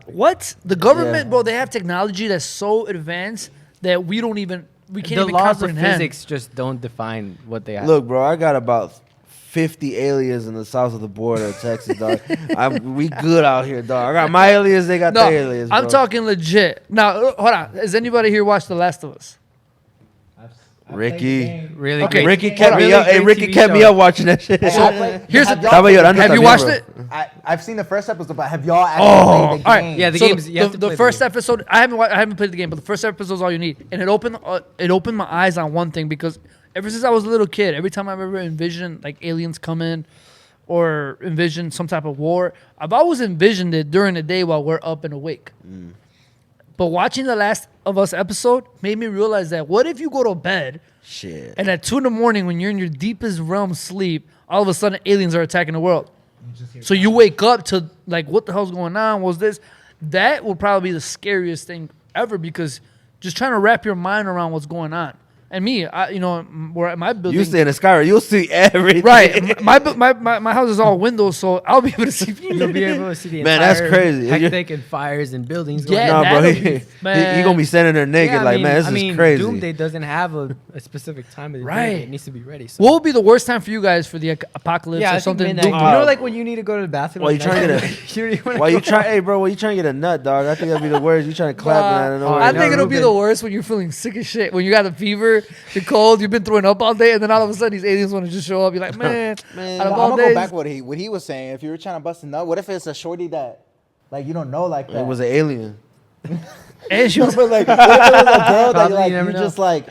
Speaker 3: What? The government,
Speaker 1: Yeah.
Speaker 3: bro? They have technology that's so advanced that we can't
Speaker 4: The
Speaker 3: even
Speaker 4: laws of
Speaker 3: comprehend.
Speaker 4: physics just don't define what they are.
Speaker 1: Look, bro, I got about 50 aliens in the south of the border of Texas, dog. We good out here, dog. I got my aliens, they got
Speaker 3: No,
Speaker 1: their aliens, bro.
Speaker 3: I'm talking legit. Now, hold on. Has anybody here watched The Last of Us?
Speaker 1: Ricky.
Speaker 4: Really
Speaker 3: Okay.
Speaker 4: great.
Speaker 1: Ricky
Speaker 3: Hold
Speaker 1: kept
Speaker 3: on.
Speaker 1: me
Speaker 4: Really
Speaker 1: up. Hey,
Speaker 4: great
Speaker 1: Ricky
Speaker 4: TV
Speaker 1: kept me
Speaker 4: show.
Speaker 1: up watching that shit.
Speaker 3: Here's the
Speaker 1: How about you?
Speaker 3: Have you
Speaker 1: también,
Speaker 3: watched
Speaker 1: bro.
Speaker 3: it?
Speaker 2: I've seen the first episode, but have y'all actually
Speaker 3: Oh,
Speaker 2: played the
Speaker 3: all
Speaker 2: game?
Speaker 3: right.
Speaker 4: Yeah, the
Speaker 3: So
Speaker 4: game's- you have to play
Speaker 3: the
Speaker 4: the
Speaker 3: first
Speaker 4: game.
Speaker 3: episode. I haven't played the game, but the first episode is all you need, and it opened my eyes on one thing, because ever since I was a little kid, every time I've ever envisioned like aliens come in or envisioned some type of war, I've always envisioned it during the day while we're up and awake. But watching the Last of Us episode made me realize that what if you go to bed
Speaker 1: Shit.
Speaker 3: and at 2 a.m. when you're in your deepest realm sleep, all of a sudden aliens are attacking the world. So you wake up to like, what the hell's going on? What's this? That would probably be the scariest thing ever because just trying to wrap your mind around what's going on. And me, where at my building,
Speaker 1: You stay in the sky, you'll see everything.
Speaker 3: right? My house is all windows, so I'll be able to see.
Speaker 4: You'll be able to see the
Speaker 1: Man, that's
Speaker 4: entire
Speaker 1: crazy.
Speaker 4: hectic and fires and buildings.
Speaker 3: Yeah,
Speaker 4: going on.
Speaker 1: Nah, bro,
Speaker 3: that'll
Speaker 1: he
Speaker 3: be- man.
Speaker 1: gonna be standing there naked,
Speaker 4: Yeah,
Speaker 1: like, man, this is crazy.
Speaker 4: Doomsday doesn't have a specific time of the
Speaker 3: Right.
Speaker 4: day. It needs to be ready. So.
Speaker 3: What would be the worst time for you guys for the apocalypse
Speaker 4: yeah,
Speaker 3: or
Speaker 4: I think
Speaker 3: something?
Speaker 4: midnight.
Speaker 3: Doom-
Speaker 4: You know, like when you need to go to the bathroom.
Speaker 1: While
Speaker 4: at
Speaker 1: you trying to
Speaker 4: night?
Speaker 1: get
Speaker 4: You really wanna
Speaker 1: Why you
Speaker 4: go-
Speaker 1: try? Hey, bro, why you trying to get a nut, dog? I think that'd be the worst. You trying to clap, man. I don't know.
Speaker 4: Oh,
Speaker 3: I
Speaker 4: I
Speaker 3: think
Speaker 4: know,
Speaker 3: it'll be
Speaker 4: Ruben.
Speaker 3: the worst when you're feeling sick as shit. When you got a fever, you're cold, you've been throwing up all day, and then all of a sudden these aliens want to just show up. You're like, man,
Speaker 2: Man,
Speaker 3: out of
Speaker 2: I'm
Speaker 3: all
Speaker 2: gonna go
Speaker 3: days.
Speaker 2: back what he was saying. If you were trying to bust a nut, what if it's a shorty that like you don't know like that?
Speaker 1: It was an alien.
Speaker 3: And she was
Speaker 2: But, like, what if it was a girl that
Speaker 4: Probably,
Speaker 2: like
Speaker 4: you never
Speaker 2: you
Speaker 4: know.
Speaker 2: just like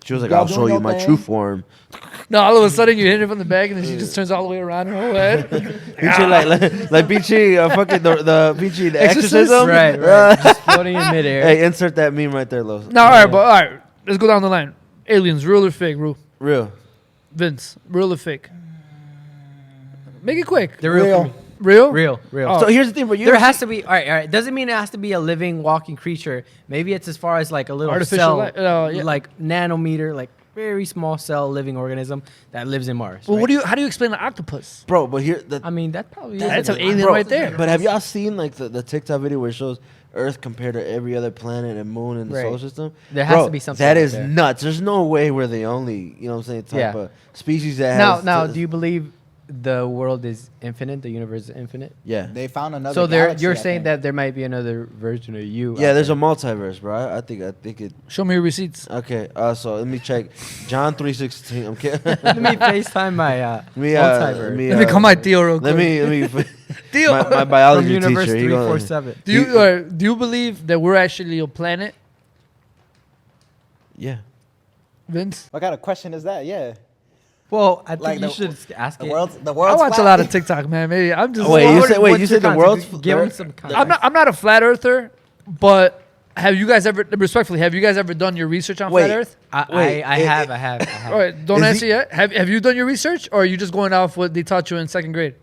Speaker 1: She was like,
Speaker 2: Y'all
Speaker 1: "I'll show
Speaker 2: doing
Speaker 1: you
Speaker 2: your
Speaker 1: my
Speaker 2: thing?
Speaker 1: true form."
Speaker 3: no. All of a sudden you hit her from the back, and then she just turns all the way around her whole head.
Speaker 1: Pichi, like Pichi, fucking the Pichi, the
Speaker 3: Exorcist?
Speaker 1: exorcism.
Speaker 4: Right, right. Just floating in midair.
Speaker 1: Hey, insert that meme right there, Los.
Speaker 3: No, all right, but all right, let's go down the line. Aliens, real or fake, Ru?
Speaker 1: Real.
Speaker 3: Vince, real or fake? Make it quick.
Speaker 4: They're real. For me.
Speaker 3: Real?
Speaker 4: Real.
Speaker 3: Oh.
Speaker 1: So here's the thing, bro.
Speaker 4: There has to be. All right. Doesn't mean it has to be a living, walking creature. Maybe it's as far as like a little
Speaker 3: Artificial
Speaker 4: cell,
Speaker 3: yeah.
Speaker 4: like nanometer, like very small cell living organism that lives in Mars.
Speaker 3: Well,
Speaker 4: right?
Speaker 3: how do you explain the octopus?
Speaker 1: bro. But here,
Speaker 4: I mean, that probably
Speaker 3: That's
Speaker 4: is.
Speaker 3: an alien
Speaker 1: bro,
Speaker 3: right there.
Speaker 1: But have y'all seen like the TikTok video where it shows Earth compared to every other planet and moon in the
Speaker 4: Right.
Speaker 1: solar system?
Speaker 4: There has
Speaker 1: Bro,
Speaker 4: to be something
Speaker 1: that
Speaker 4: out
Speaker 1: is
Speaker 4: there.
Speaker 1: nuts. There's no way we're the only, you know what I'm saying, type
Speaker 4: Yeah.
Speaker 1: of species that
Speaker 4: Now,
Speaker 1: has.
Speaker 4: do you believe the world is infinite? The universe is infinite.
Speaker 1: Yeah.
Speaker 2: they found another.
Speaker 4: So
Speaker 2: galaxy,
Speaker 4: you're
Speaker 2: I
Speaker 4: saying
Speaker 2: think.
Speaker 4: that there might be another version of you.
Speaker 1: Yeah,
Speaker 4: out
Speaker 1: there's
Speaker 4: there.
Speaker 1: a multiverse, bro. I think it.
Speaker 3: Show me your receipts.
Speaker 1: Okay, so let me check. John 3:16. I'm kidding.
Speaker 4: Let me FaceTime my multiverse.
Speaker 3: Let me call my Theo real quick.
Speaker 1: Let me.
Speaker 3: Theo.
Speaker 1: my
Speaker 4: from
Speaker 1: biology
Speaker 4: Universe
Speaker 1: teacher. he gonna-
Speaker 4: 347.
Speaker 3: Do you believe that we're actually a planet,
Speaker 1: Yeah.
Speaker 3: Vince?
Speaker 2: What kind of question is that? Yeah,
Speaker 4: Well, I think
Speaker 2: Like
Speaker 4: you
Speaker 2: the-
Speaker 4: should ask
Speaker 2: the
Speaker 4: it.
Speaker 2: world's the
Speaker 3: I
Speaker 2: world's
Speaker 3: watch a
Speaker 2: flat.
Speaker 3: lot of TikTok, man. Maybe I'm just.
Speaker 1: Wait, you said
Speaker 4: What's
Speaker 1: you
Speaker 4: your
Speaker 1: said the
Speaker 4: concept?
Speaker 1: world's.
Speaker 4: Give him some context.
Speaker 3: I'm not a flat earther, but have you guys ever, respectfully, have you guys ever done your research on
Speaker 1: Wait.
Speaker 3: flat Earth?
Speaker 1: Wait,
Speaker 4: I have.
Speaker 3: All right, don't
Speaker 1: Is
Speaker 3: answer
Speaker 1: he-
Speaker 3: yet. Have you done your research, or are you just going off what they taught you in second grade?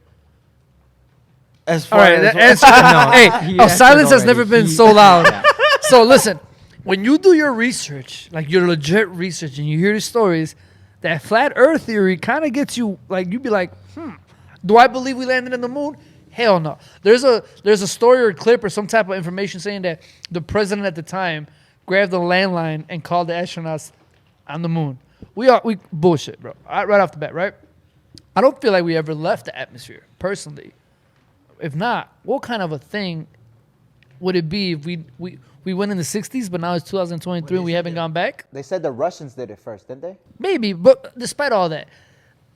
Speaker 1: As
Speaker 3: All
Speaker 1: far
Speaker 3: right,
Speaker 1: as
Speaker 3: that answer.
Speaker 4: No,
Speaker 3: hey,
Speaker 4: he
Speaker 3: oh,
Speaker 4: answered
Speaker 3: silence has
Speaker 4: already.
Speaker 3: never been
Speaker 4: He-
Speaker 3: so loud.
Speaker 4: Yeah.
Speaker 3: So listen, when you do your research, like your legit research, and you hear the stories, that flat Earth theory kind of gets you like you'd be like, do I believe we landed on the moon? Hell no. There's a story or a clip or some type of information saying that the president at the time grabbed the landline and called the astronauts on the moon. We bullshit, bro. Right off the bat, right? I don't feel like we ever left the atmosphere, personally. If not, what kind of a thing would it be if we went in the 60s, but now it's 2023 and we haven't gone back?
Speaker 2: They said the Russians did it first, didn't they?
Speaker 3: Maybe, but despite all that,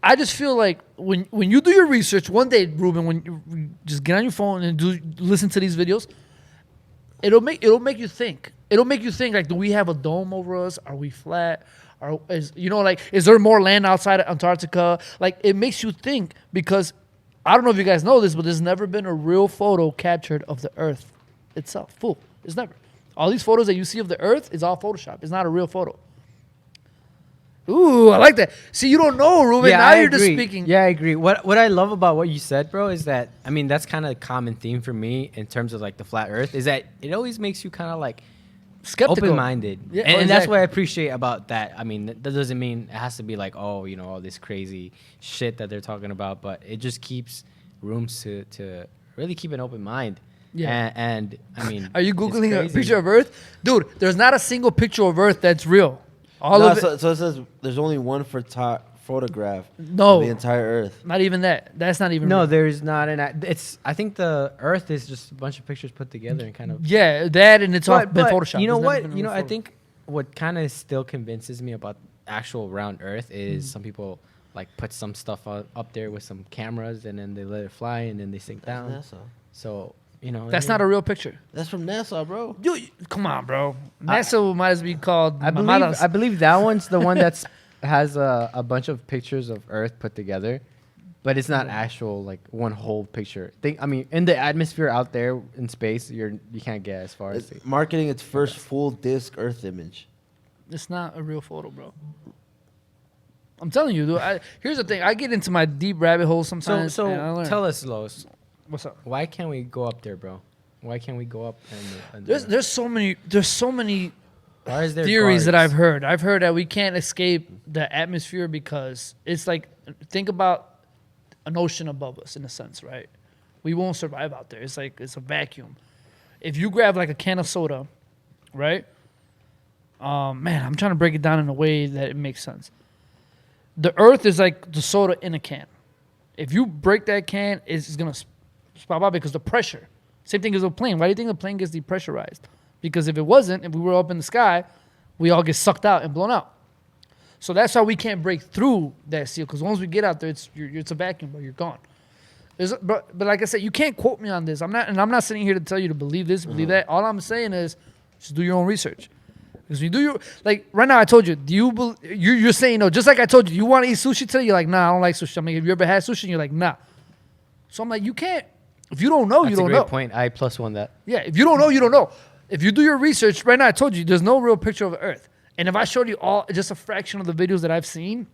Speaker 3: I just feel like when you do your research, one day, Ruben, when you just get on your phone and listen to these videos, it'll make you think. It'll make you think like, do we have a dome over us? Are we flat? Is there more land outside of Antarctica? Like, it makes you think because I don't know if you guys know this, but there's never been a real photo captured of the Earth itself. Full. It's never. All these photos that you see of the Earth is all Photoshop. It's not a real photo. Ooh, I like that. See, you don't know, Ruben. Now you're just speaking.
Speaker 4: Yeah, I agree. What I love about what you said, bro, is that I mean that's kind of a common theme for me in terms of like the flat Earth is that it always makes you kind of like
Speaker 3: Skeptical.
Speaker 4: open-minded,
Speaker 3: Yeah,
Speaker 4: and that's
Speaker 3: exactly.
Speaker 4: what I appreciate about that. I mean, that doesn't mean it has to be like all this crazy shit that they're talking about, but it just keeps rooms to really keep an open mind.
Speaker 3: Yeah.
Speaker 4: And I mean,
Speaker 3: Are you
Speaker 4: it's
Speaker 3: Googling a
Speaker 4: crazy.
Speaker 3: picture of Earth? Dude, there's not a single picture of Earth that's real. All
Speaker 1: No,
Speaker 3: of it.
Speaker 1: so it says there's only one photograph
Speaker 3: No.
Speaker 1: of the entire Earth.
Speaker 3: Not even that. That's not even
Speaker 4: No,
Speaker 3: real.
Speaker 4: there's not it's. I think the Earth is just a bunch of pictures put together and kind of.
Speaker 3: Yeah, that and it's all been
Speaker 4: But
Speaker 3: Photoshop.
Speaker 4: you know
Speaker 3: There's never
Speaker 4: what?
Speaker 3: been a
Speaker 4: You know,
Speaker 3: real
Speaker 4: I
Speaker 3: photo.
Speaker 4: think what kind of still convinces me about actual round Earth is some people like put some stuff up there with some cameras and then they let it fly and then they sink down.
Speaker 1: That's NASA.
Speaker 4: So you know,
Speaker 3: That's not a real picture.
Speaker 1: That's from NASA, bro.
Speaker 3: Dude, come on, bro. NASA might as well be called
Speaker 4: I
Speaker 3: Mamadas.
Speaker 4: believe that one's the one that's has a bunch of pictures of Earth put together. but it's not actual like one whole picture. I mean, in the atmosphere out there in space, you can't get as far as.
Speaker 1: It's marketing its first full disc Earth image.
Speaker 3: It's not a real photo, bro. I'm telling you, dude. Here's the thing. I get into my deep rabbit hole sometimes.
Speaker 4: So
Speaker 3: and I learn.
Speaker 4: tell us, Los,
Speaker 3: What's up?
Speaker 4: why can't we go up there, bro? Why can't we go up?
Speaker 3: There's so many
Speaker 4: why is there
Speaker 3: theories that
Speaker 4: guards?
Speaker 3: I've heard. I've heard that we can't escape the atmosphere because it's like, think about an ocean above us in a sense, right? We won't survive out there. It's like it's a vacuum. If you grab like a can of soda, right? Man, I'm trying to break it down in a way that it makes sense. The Earth is like the soda in a can. If you break that can, it's gonna spot out because the pressure. Same thing as a plane. Why do you think the plane gets depressurized? Because if it wasn't, if we were up in the sky, we all get sucked out and blown out. So that's why we can't break through that seal. Because once we get out there, it's a vacuum, but you're gone. But like I said, you can't quote me on this. I'm not sitting here to tell you to believe this, believe that. All I'm saying is just do your own research. Because you do your right now. I told you. Do you're saying no? Just like I told you, you want to eat sushi today? You're like, nah, I don't like sushi. I'm like, have you ever had sushi? And you're like, nah. So I'm like, you can't. If you don't know,
Speaker 4: That's
Speaker 3: you don't
Speaker 4: a great
Speaker 3: know.
Speaker 4: point. I +1 that.
Speaker 3: Yeah, if you don't know, you don't know. If you do your research, right now I told you there's no real picture of Earth. And if I showed you just a fraction of the videos that I've seen,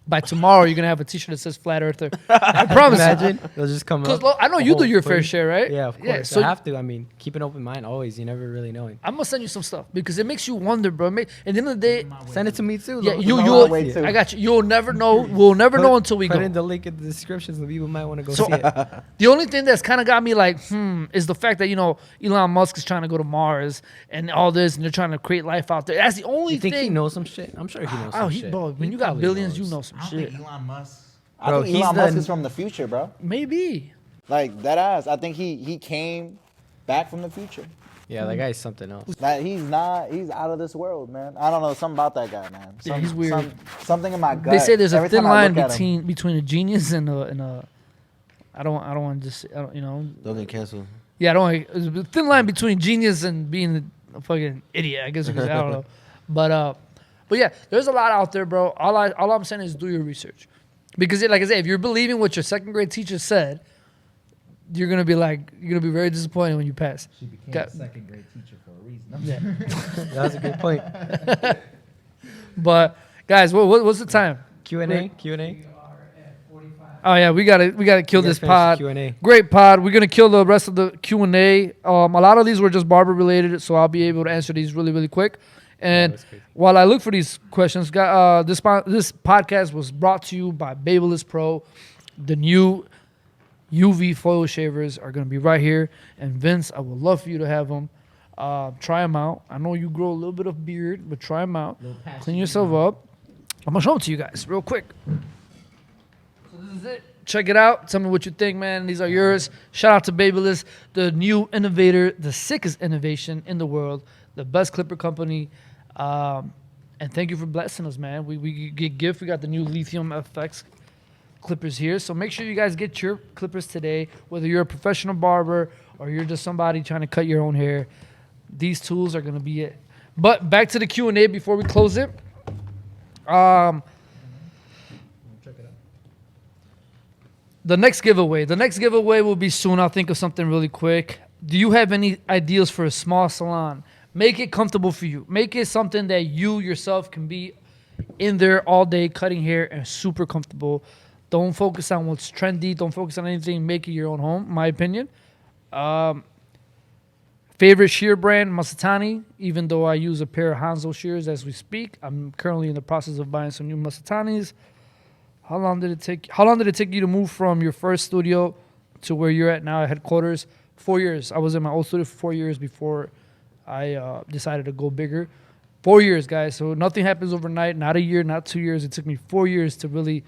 Speaker 3: by tomorrow you're gonna have a T-shirt that says Flat Earther. I promise.
Speaker 4: Imagine they'll just come up.
Speaker 3: Because I know you do your fair share, right?
Speaker 4: Yeah, of course.
Speaker 3: Yeah, so
Speaker 4: I have to. I mean, keep an open mind always. You never really know.
Speaker 3: I'm gonna send you some stuff because it makes you wonder, bro. At the end of the day,
Speaker 4: Send it to me too.
Speaker 3: yeah,
Speaker 4: Lo.
Speaker 3: you'll.
Speaker 2: wait too.
Speaker 3: I got you. You'll never know. We'll never know until we
Speaker 4: put
Speaker 3: go.
Speaker 4: in the link in the description so people might want to go
Speaker 3: So
Speaker 4: see it.
Speaker 3: the only thing that's kind of got me like, is the fact that Elon Musk is trying to go to Mars and all this, and they're trying to create life out there. That's the only
Speaker 4: You think
Speaker 3: thing.
Speaker 4: he knows some shit? I'm sure he knows some shit.
Speaker 3: Bro, when
Speaker 4: He
Speaker 3: you got
Speaker 4: probably
Speaker 3: billions,
Speaker 4: knows.
Speaker 3: you know some
Speaker 5: I don't
Speaker 3: shit.
Speaker 5: think Elon Musk.
Speaker 4: Bro,
Speaker 2: I think
Speaker 4: he's
Speaker 2: Elon
Speaker 4: the-
Speaker 2: Musk is from the future, bro.
Speaker 3: Maybe.
Speaker 2: Like that ass. I think he came back from the future.
Speaker 4: Yeah, that guy's something else.
Speaker 2: Like he's out of this world, man. I don't know, something about that guy, man.
Speaker 3: Yeah, he's weird.
Speaker 2: Something in my gut.
Speaker 3: They say there's a
Speaker 2: Every
Speaker 3: thin
Speaker 2: time I
Speaker 3: line
Speaker 2: look at him.
Speaker 3: between a genius and a. I don't want to just
Speaker 1: Don't get canceled.
Speaker 3: Yeah, I don't. There's a thin line between genius and being a fucking idiot. I guess you could say. I don't know, but yeah, there's a lot out there, bro. All I'm saying is do your research, because like I said, if you're believing what your second grade teacher said, you're gonna be very disappointed when you pass.
Speaker 5: She became
Speaker 3: Got-
Speaker 5: a second grade teacher for a reason.
Speaker 3: Yeah.
Speaker 4: That was a good point.
Speaker 3: But guys, what's the time?
Speaker 4: Q&A.
Speaker 3: Oh yeah, we gotta kill
Speaker 4: You guys
Speaker 3: this
Speaker 4: finish the
Speaker 3: pod.
Speaker 4: Q&A.
Speaker 3: Great pod. We're gonna kill the rest of the Q&A. A lot of these were just barber related, so I'll be able to answer these really, really quick. And
Speaker 4: that's crazy.
Speaker 3: while I look for these questions, this podcast was brought to you by Babyliss Pro. The new UV foil shavers are gonna be right here. And Vince, I would love for you to have them. Try them out. I know you grow a little bit of beard, but try them out. Clean yourself up. I'm gonna show them to you guys real quick. So this is it. Check it out. Tell me what you think, man. These are yours. Shout out to Babyliss, the new innovator, the sickest innovation in the world, the best clipper company. And thank you for blessing us, man. We get gift. We got the new Lithium FX clippers here. So make sure you guys get your clippers today, whether you're a professional barber or you're just somebody trying to cut your own hair. These tools are going to be it. But back to the Q&A before we close it. The next giveaway. The next giveaway will be soon. I'll think of something really quick. Do you have any ideas for a small salon? Make it comfortable for you. Make it something that you yourself can be in there all day cutting hair and super comfortable. Don't focus on what's trendy. Don't focus on anything. Make it your own home, my opinion. Favorite shear brand, Masatani. Even though I use a pair of Hanzo shears as we speak, I'm currently in the process of buying some new Masatanis. How long did it take you to move from your first studio to where you're at now at headquarters? 4 years. I was in my old studio for 4 years before I decided to go bigger. 4 years, guys. So nothing happens overnight. Not a year, not 2 years. It took me 4 years to really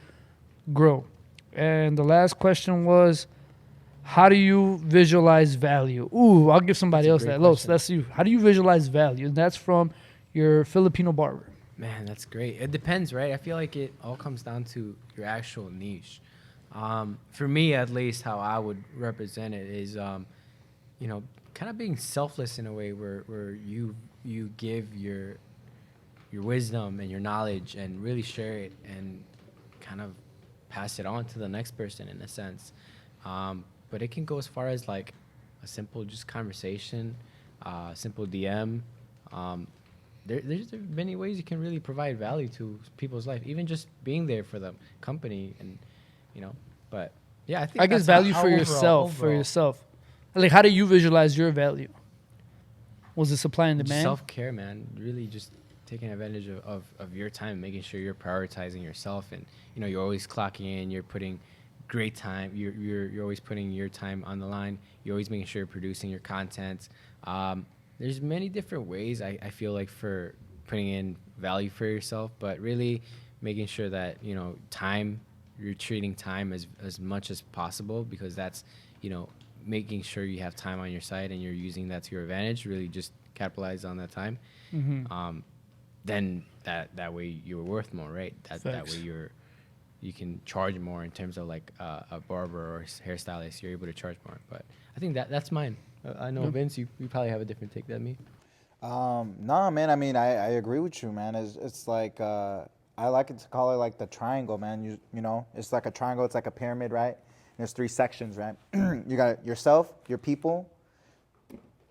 Speaker 3: grow. And the last question was, how do you visualize value? Ooh, I'll give somebody else
Speaker 4: great
Speaker 3: that. Los,
Speaker 4: question.
Speaker 3: that's you. How do you visualize value? And that's from your Filipino barber.
Speaker 4: Man, that's great. It depends, right? I feel like it all comes down to your actual niche. For me, at least, how I would represent it is, kind of being selfless in a way where you give your wisdom and your knowledge and really share it and kind of pass it on to the next person in a sense. But it can go as far as like a simple just conversation, simple DM. There's many ways you can really provide value to people's life, even just being there for the company, and But yeah, I think
Speaker 3: I guess
Speaker 4: that's
Speaker 3: value
Speaker 4: how
Speaker 3: for yourself. For
Speaker 4: overall.
Speaker 3: yourself, like how do you visualize your value? Was it supply and demand?
Speaker 4: Self-care, man. Really just taking advantage of your time, making sure you're prioritizing yourself, and you're always clocking in, you're putting great time, you're always putting your time on the line, you're always making sure you're producing your content. There's many different ways I feel like for putting in value for yourself, but really making sure that time, you're treating time as much as possible, because that's making sure you have time on your side and you're using that to your advantage. Really just capitalize on that time. Then that way you're worth more, right? That
Speaker 3: Facts.
Speaker 4: way you can charge more in terms of like a barber or hairstylist. You're able to charge more. But I think that's mine. I know Vince, you probably have a different take than me.
Speaker 2: No, man. I mean, I agree with you, man. It's like I like it to call it like the triangle, man. You know, it's like a triangle. It's like a pyramid, right? There's 3 sections, right? You got yourself, your people,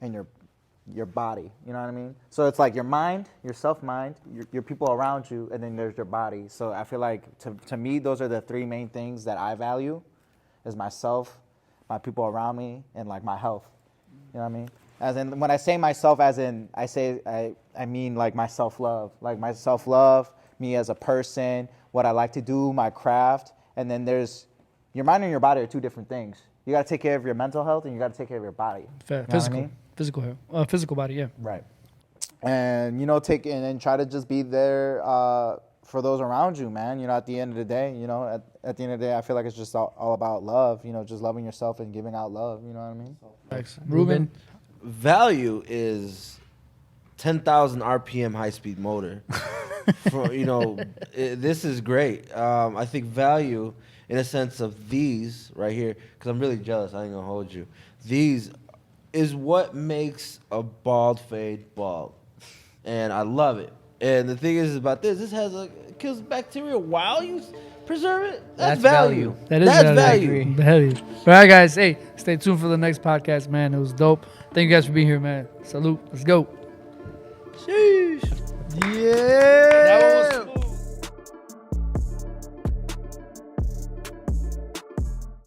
Speaker 2: and your body. You know what I mean? So it's like your mind, your self-mind, your people around you, and then there's your body. So I feel like to me, those are the 3 main things that I value: is myself, my people around me, and like my health. You know what I mean? As in, when I say myself, as in I mean like my self-love, me as a person, what I like to do, my craft, and then there's your mind and your body are 2 different things. You got to take care of your mental health, and you got to take care of your body. You know what I mean?
Speaker 3: Physical body, yeah.
Speaker 2: Right. And take and try to just be there for those around you, man. At the end of the day, at the end of the day, I feel like it's just all about love. Just loving yourself and giving out love. You know what I mean?
Speaker 3: Thanks. Ruben?
Speaker 1: Value is 10,000 RPM high-speed motor. This is great. I think value, in a sense of these right here, because I'm really jealous. I ain't gonna hold you. These is what makes a bald fade bald, and I love it. And the thing is about this it kills bacteria while you preserve it. That's value.
Speaker 3: That is value. Value. All right, guys. Hey, stay tuned for the next podcast, man. It was dope. Thank you guys for being here, man. Salute. Let's go.
Speaker 1: Sheesh.
Speaker 2: Yeah.